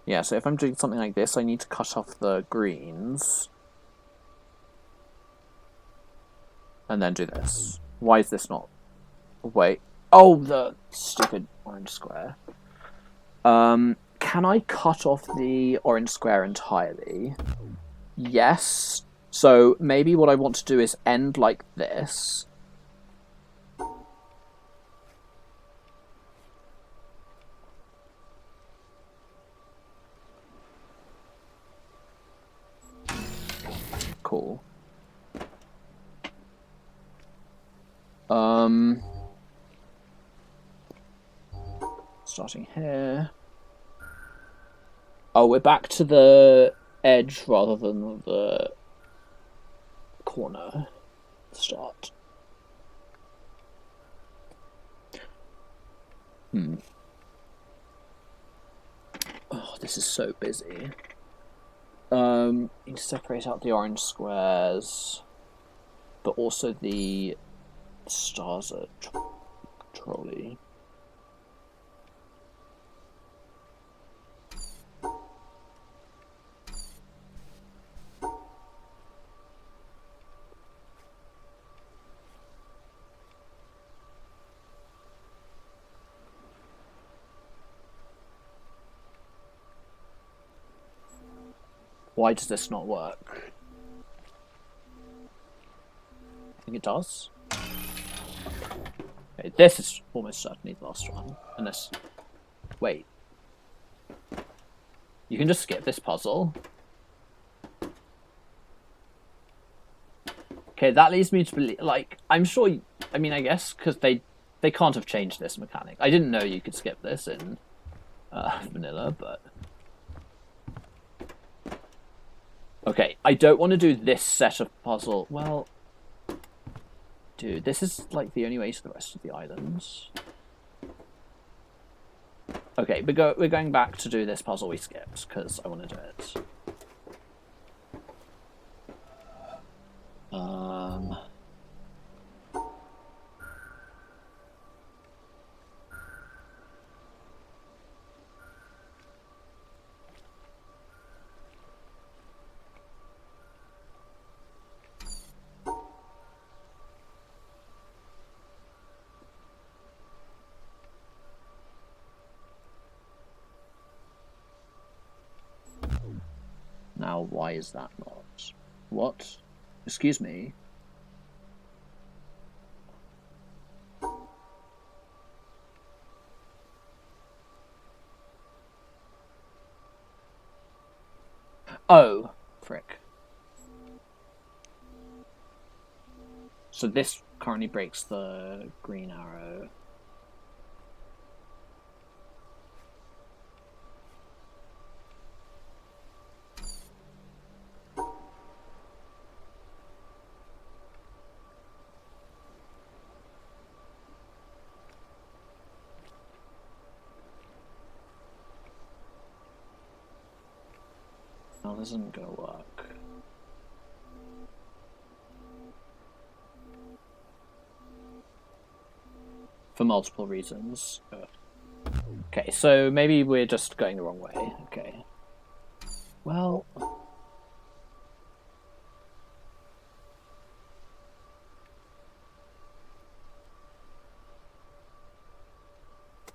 Yeah, so if I'm doing something like this, I need to cut off the greens. And then do this. Why is this not... Wait. Oh, the stupid orange square. Can I cut off the orange square entirely? Yes. So maybe what I want to do is end like this. Cool. Starting here. Oh, we're back to the edge rather than the corner. Start. Oh, this is so busy. Need to separate out the orange squares, but also the stars are trolley. Why does this not work? I think it does. Okay, this is almost certainly the last one. Unless... Wait. You can just skip this puzzle. Okay, that leads me to believe... Like, I'm sure... I mean, I guess, because they can't have changed this mechanic. I didn't know you could skip this in vanilla, but... Okay, I don't want to do this set of puzzle. Well, dude, this is like the only way to the rest of the islands. Okay, we're going back to do this puzzle we skipped because I want to do it. Now, why is that not? What? Excuse me? Oh, frick. So this currently breaks the green arrow. Now this isn't gonna work. For multiple reasons. Okay, so maybe we're just going the wrong way. Okay. Well...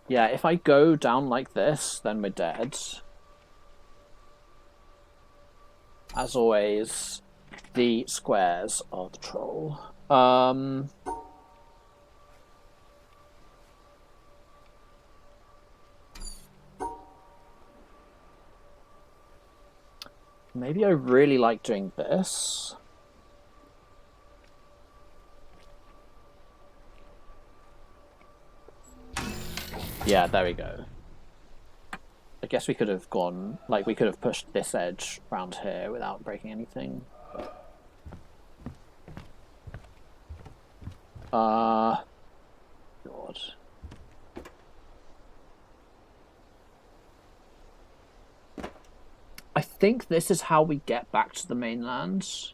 Yeah, if I go down like this, then we're dead. As always, the squares are the troll. Maybe I really like doing this. Yeah, there we go. I guess we could have gone, like, we could have pushed this edge around here without breaking anything. God. I think this is how we get back to the mainland.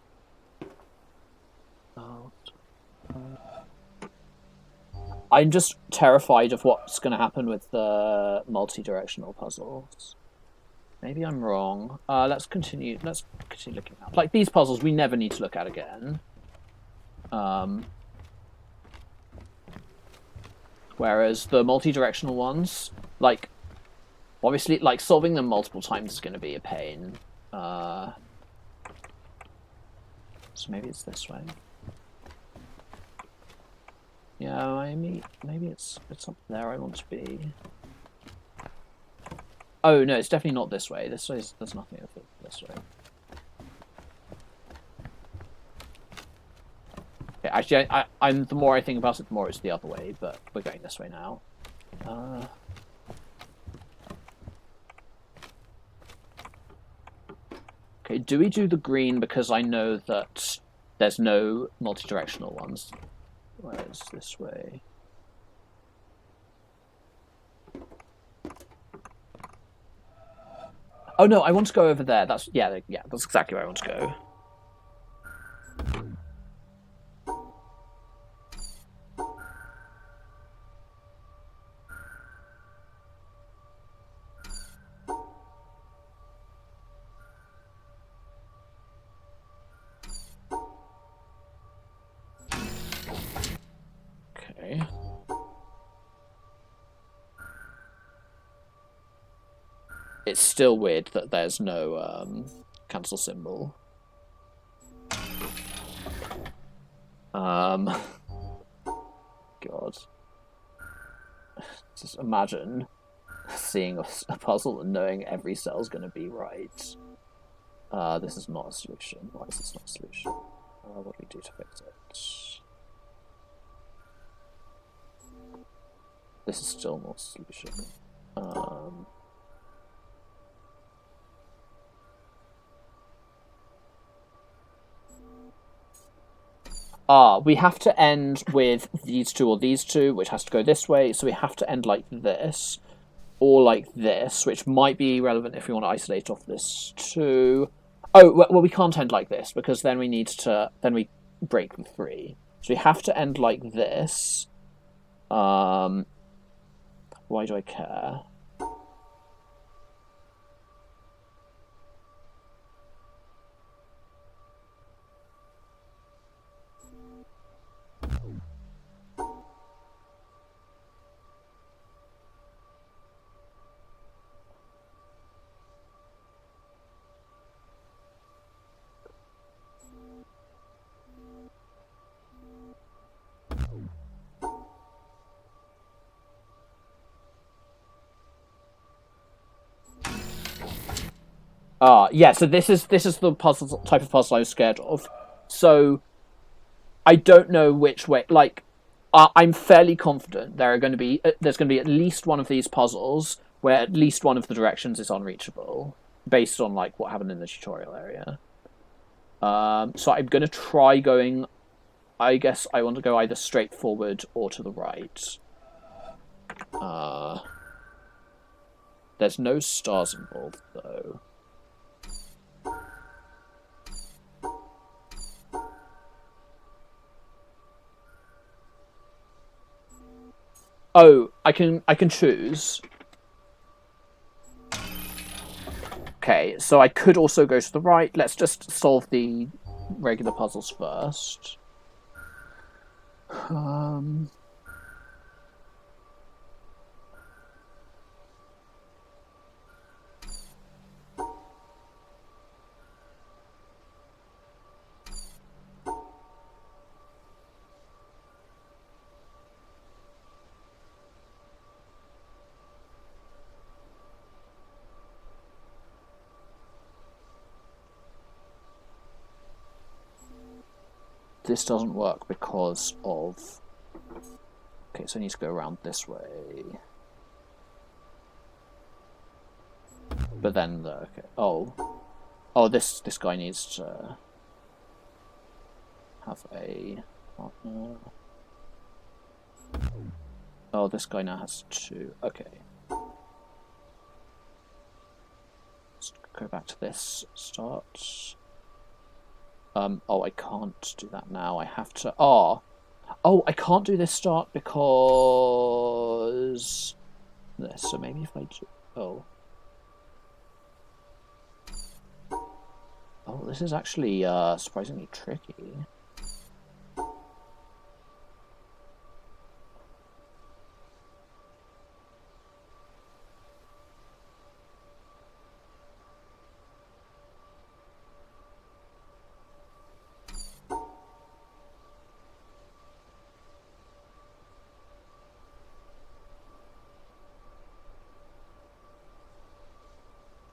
Oh. I'm just terrified of what's going to happen with the multi-directional puzzles. Maybe I'm wrong. Let's continue. Let's continue looking at like these puzzles. We never need to look at again. Whereas the multi-directional ones, like obviously, like solving them multiple times is going to be a pain. So maybe it's this way. Yeah, maybe it's up there. I want to be. Oh no, it's definitely not this way. This way there's nothing of it this way. Okay, actually, I'm the more I think about it, the more it's the other way. But we're going this way now. Okay, do we do the green because I know that there's no multi-directional ones? Whereas this way. Oh no, I want to go over there. That's that's exactly where I want to go. Okay. It's still weird that there's no cancel symbol. God. Just imagine seeing a puzzle and knowing every cell's going to be right. This is not a solution. Why is this not a solution? What do we do to fix it? This is still not a solution. We have to end with these two or these two, which has to go this way. So we have to end like this, or like this, which might be relevant if we want to isolate off this too. Oh, well, we can't end like this because then we need to. Then we break the three. So we have to end like this. Why do I care? Yeah, so this is the puzzle type of puzzle I was scared of. So I don't know which way. Like, I'm fairly confident there's going to be at least one of these puzzles where at least one of the directions is unreachable, based on like what happened in the tutorial area. So I'm going to try going. I guess I want to go either straight forward or to the right. There's no stars involved though. Oh, I can choose. Okay, so I could also go to the right. Let's just solve the regular puzzles first. This doesn't work because of... Okay, so I need to go around this way. But then, okay. Oh, this guy needs to have a partner. Oh, this guy now has 2. Okay. Let's go back to this. Start. Oh, I can't do that now. I have to. Oh, I can't do this start because this. So maybe if I do. Oh. Oh, this is actually surprisingly tricky.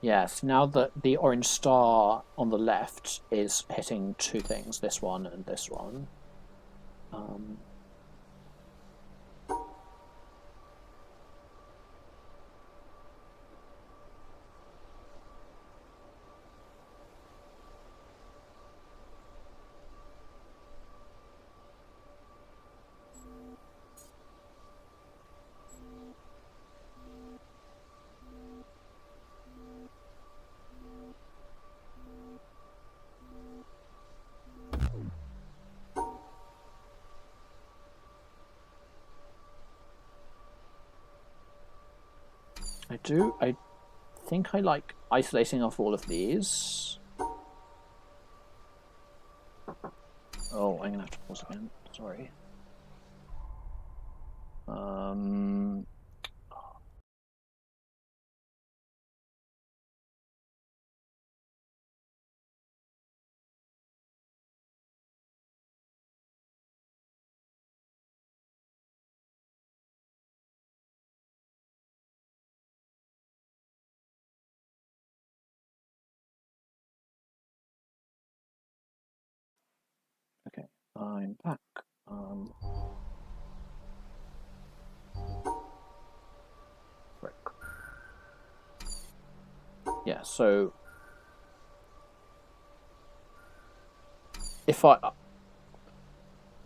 Yes, now that the orange star on the left is hitting 2 things, this one and this one. I think I like isolating off all of these. Oh, I'm gonna have to pause again. Sorry. Okay, I'm back. Frick. Yeah, so if I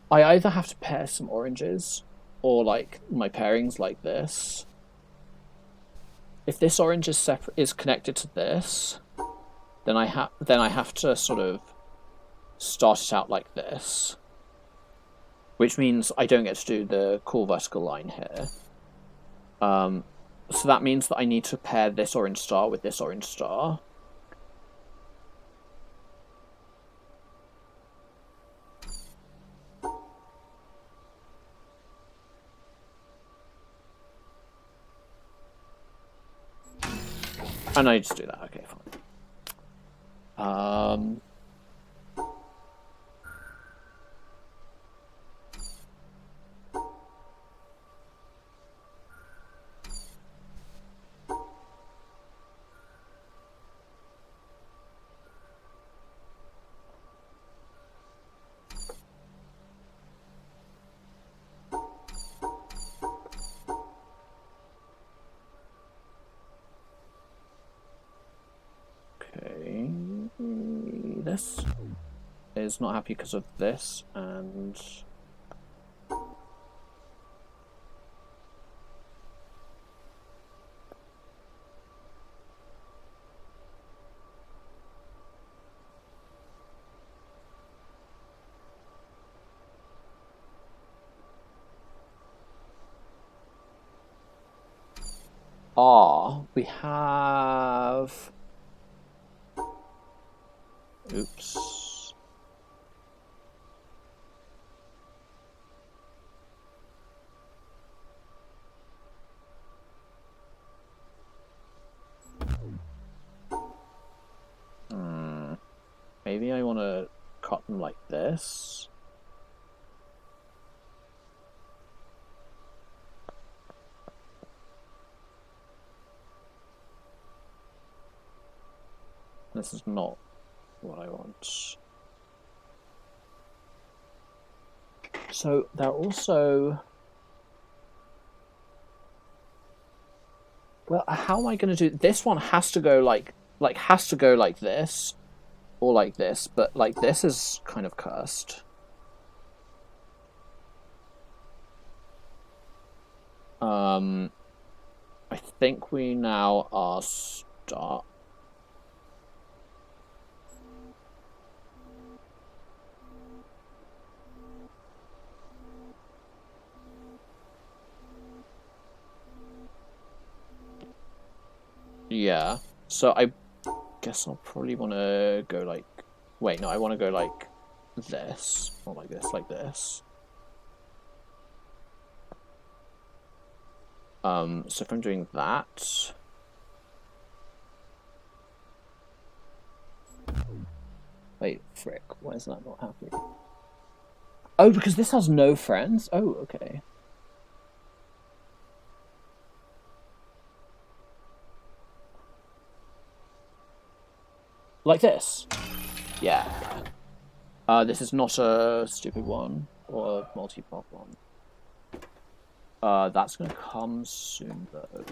either have to pair some oranges or like my pairings like this. If this orange is connected to this, then I have to sort of start it out like this, which means I don't get to do the cool vertical line here. So that means that I need to pair this orange star with this orange star. And I just do that. Okay, fine. Okay, this is not happy because of this, and we have. Oops. Maybe I want to cut them like this. This is not what I want. So they're also. Well, how am I going to do this? One has to go like this, or like this, but like this is kind of cursed. I think we now are start. Yeah, so I guess I'll probably want to go like. Wait, no, I want to go like this, not like this, like this. So if I'm doing that. Wait, frick, why is that not happy? Oh, because this has no friends? Oh, okay. Like this? Yeah. This is not a stupid one, or a multi-pop one. That's gonna come soon, though.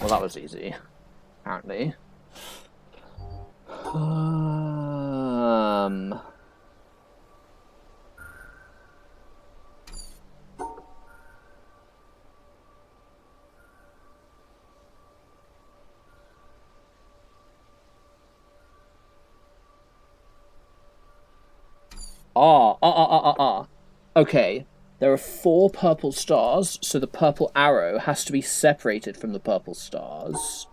Well, that was easy, apparently. Okay, there are 4 purple stars, so the purple arrow has to be separated from the purple stars.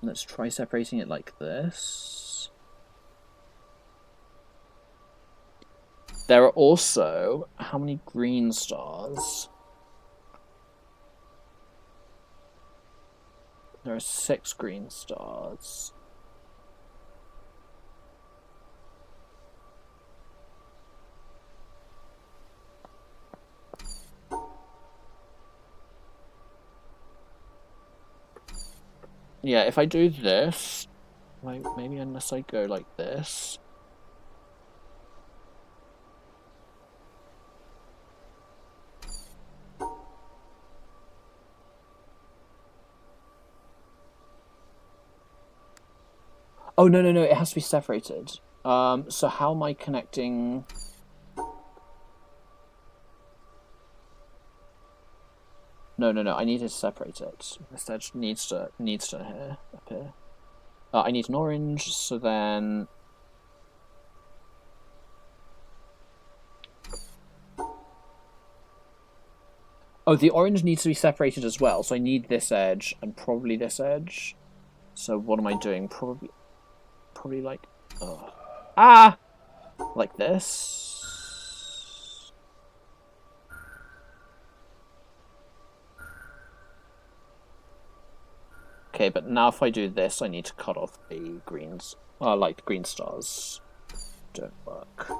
Let's try separating it like this. There are also... how many green stars? There are 6 green stars. Yeah, if I do this, like maybe unless I go like this. Oh, no, no, no, it has to be separated. So how am I connecting... No, no, no, I need to separate it. This edge needs to here, up here. I need an orange, so then... Oh, the orange needs to be separated as well, so I need this edge, and probably this edge. So what am I doing? Probably like... Ah! Like this. Okay, but now if I do this, I need to cut off the greens. Like the green stars don't work.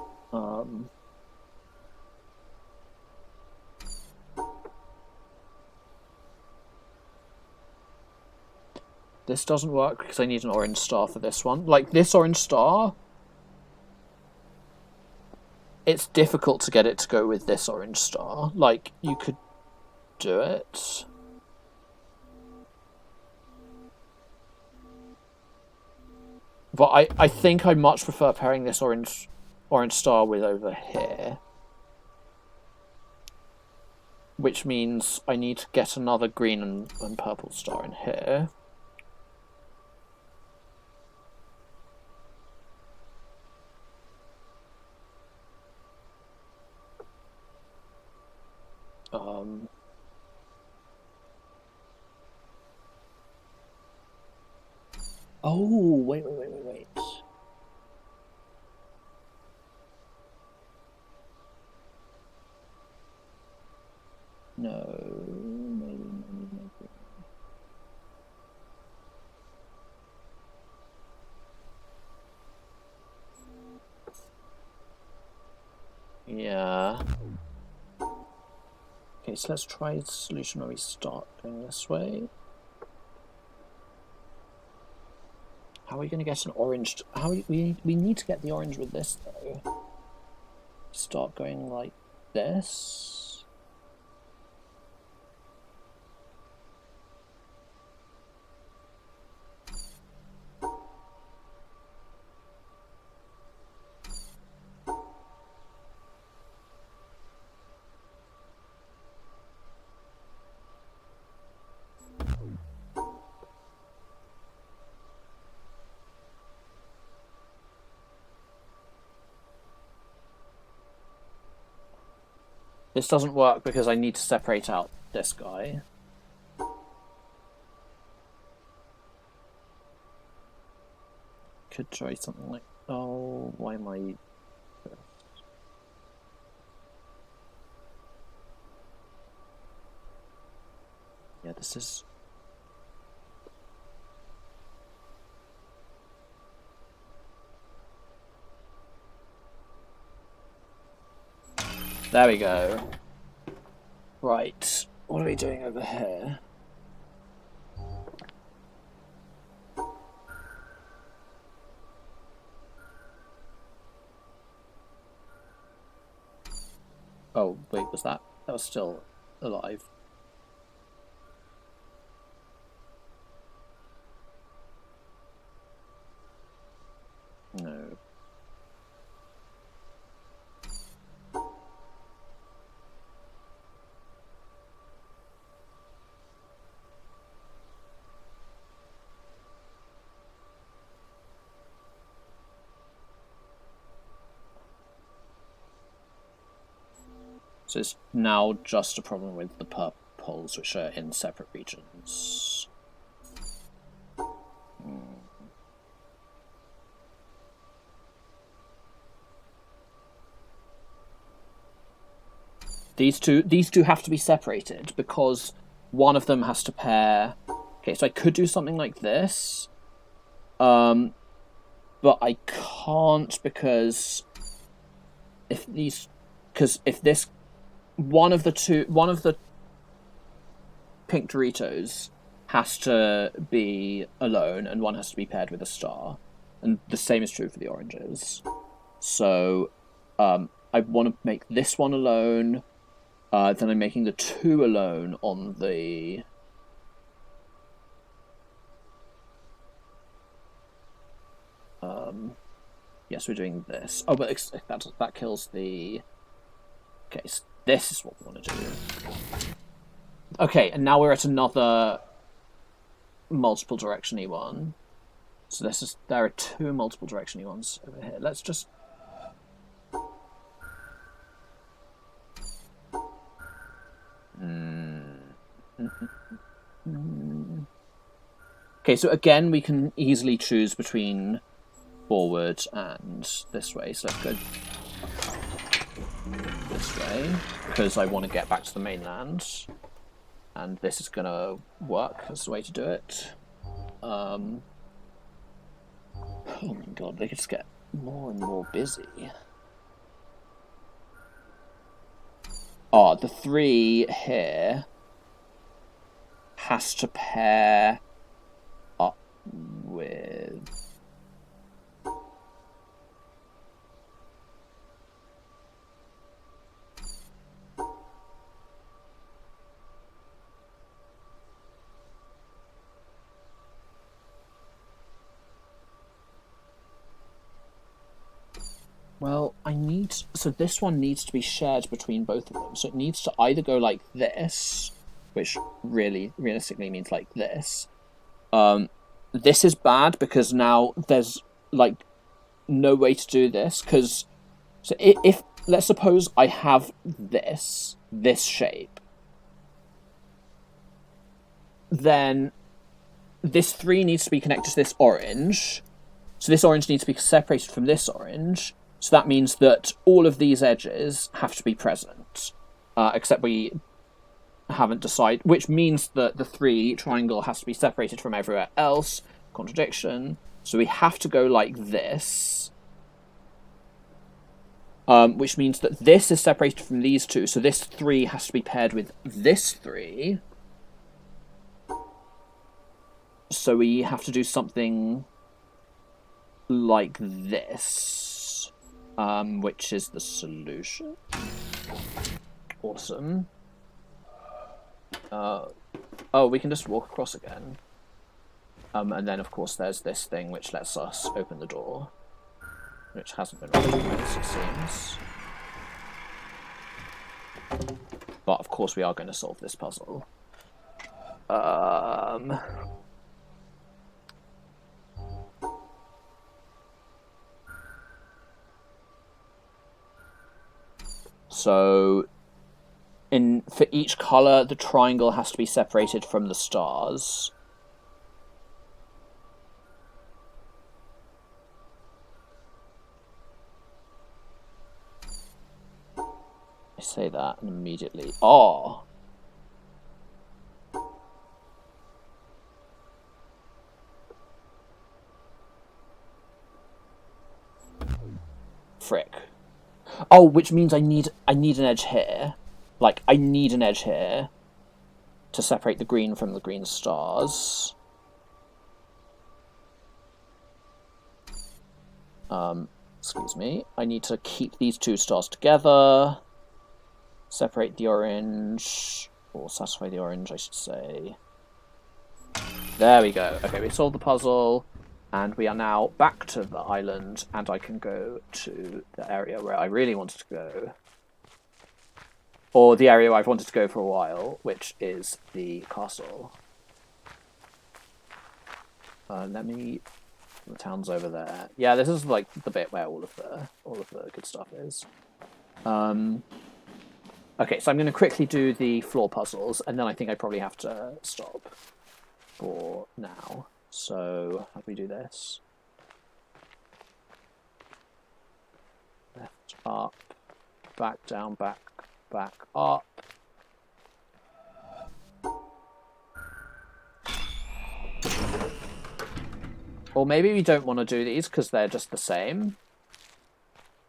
This doesn't work because I need an orange star for this one. Like this orange star, it's difficult to get it to go with this orange star. Like you could do it. But I think I much prefer pairing this orange star with over here. Which means I need to get another green and purple star in here. Oh, wait. No, maybe. Yeah. Okay, so let's try a solution where we start going this way. How are we going to get an orange? We need to get the orange with this though. Start going like this. This doesn't work because I need to separate out this guy. Could try something like... Oh, why am I... Yeah, this is... There we go. Right, what are we doing over here? Oh, wait, was that? That was still alive. No. So it's now just a problem with the purples, which are in separate regions. These two have to be separated because one of them has to pair. Okay, so I could do something like this, but I can't because if this one of the pink Doritos has to be alone and one has to be paired with a star, and the same is true for the oranges. So I want to make this one alone. Then I'm making the two alone on the... yes, we're doing this. Oh, but that kills the... Okay, so this is what we want to do. Okay, and now we're at another multiple direction-y one. So there are two multiple direction-y ones over here. Let's just... Okay, so again, we can easily choose between forward and this way. So let's go this way, because I want to get back to the mainland. And this is going to work as the way to do it. Oh my god, they could just get more and more busy. Oh, the three here has to pair up with... Well, so this one needs to be shared between both of them. So it needs to either go like this, which realistically means like this. This is bad because now there's like no way to do this. Because so if let's suppose I have this shape, then this 3 needs to be connected to this orange. So this orange needs to be separated from this orange. So that means that all of these edges have to be present, except we haven't decided, which means that the 3 triangle has to be separated from everywhere else. Contradiction. So we have to go like this, which means that this is separated from these 2. So this 3 has to be paired with this 3. So we have to do something like this, which is the solution. Awesome. Oh, we can just walk across again. And then, of course, there's this thing which lets us open the door, which hasn't been recognized, it seems. But, of course, we are going to solve this puzzle. So, for each color, the triangle has to be separated from the stars. I say that and immediately... Oh! Frick. Oh, which means I need an edge here. Like, I need an edge here to separate the green from the green stars. Excuse me. I need to keep these two stars together. Separate the orange, or satisfy the orange, I should say. There we go. Okay, we solved the puzzle, and we are now back to the island, and I can go to the area where I really wanted to go. Or the area I've wanted to go for a while, which is the castle. The town's over there. Yeah, this is like the bit where all of the good stuff is. Okay, so I'm going to quickly do the floor puzzles, and then I think I probably have to stop for now. So how do we do this? Left, up, back, down, back, up. Or maybe we don't want to do these because they're just the same.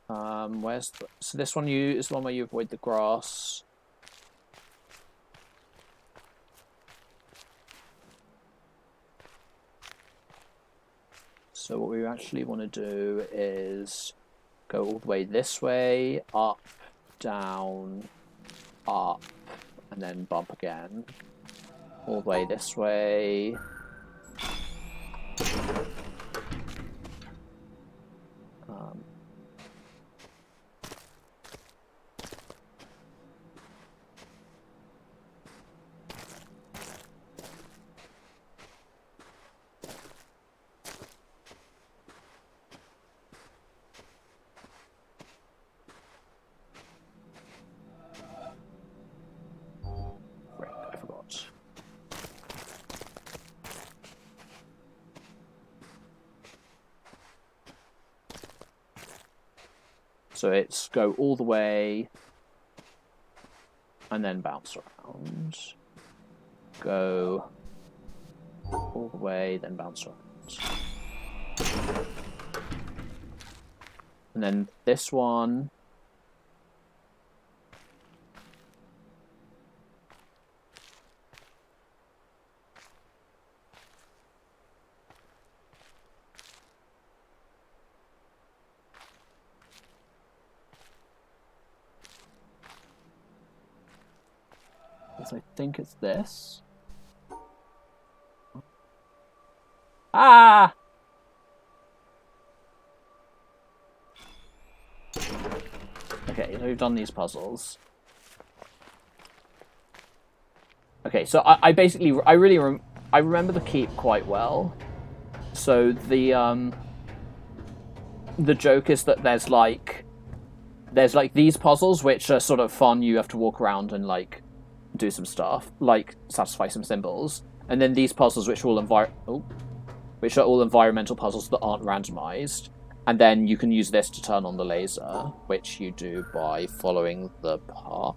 So this one is the one where you avoid the grass. So what we actually want to do is go all the way this way, up, down, up, and then bump again. All the way this way. So it's go all the way and then bounce around. Go all the way, then bounce around. And then this one. I think it's this. Ah! Okay, so we've done these puzzles. Okay, so I remember the keep quite well. So the joke is that there's like these puzzles which are sort of fun. You have to walk around and like do some stuff, like satisfy some symbols, and then these puzzles which are all environmental puzzles that aren't randomized, and then you can use this to turn on the laser, which you do by following the path.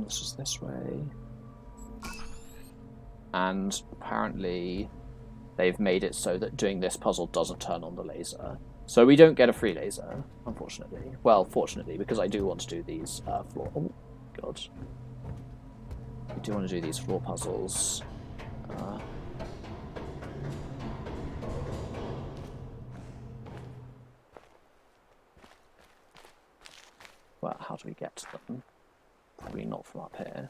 This is this way. and apparently they've made it so that doing this puzzle doesn't turn on the laser. So we don't get a free laser, unfortunately. Well, fortunately, because I do want to do these floor... Oh, God. I do want to do these floor puzzles. Well, how do we get to them? Probably not from up here.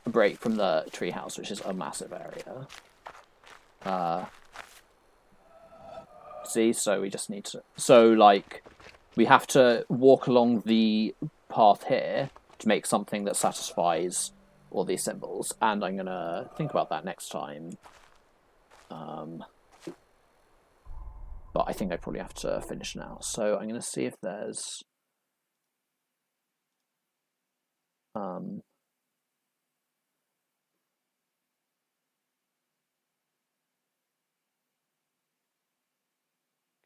A break from the treehouse, which is a massive area. See, so we just need to... So, like, we have to walk along the path here to make something that satisfies all these symbols, and I'm going to think about that next time. But I think I probably have to finish now. So I'm going to see if there's...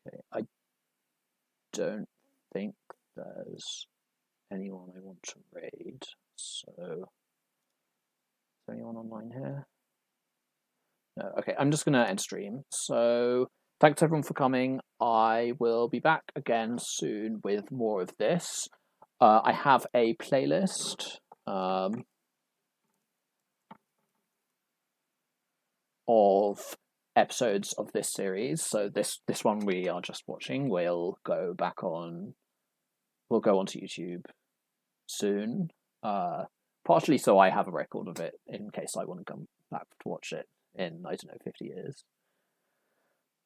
Okay, I don't think there's anyone I want to raid. So, is there anyone online here? No. Okay, I'm just going to end stream. So, thanks everyone for coming. I will be back again soon with more of this. I have a playlist of episodes of this series. So this one we are just watching will go back on. Will go onto YouTube soon. Partially so I have a record of it in case I want to come back to watch it in, I don't know, 50 years.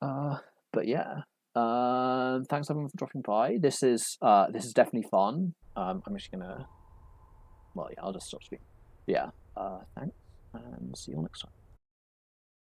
But yeah. Thanks everyone for dropping by. This is definitely fun. I'm just gonna... Well, yeah, I'll just stop speaking. Yeah. Thanks, and see you all next time.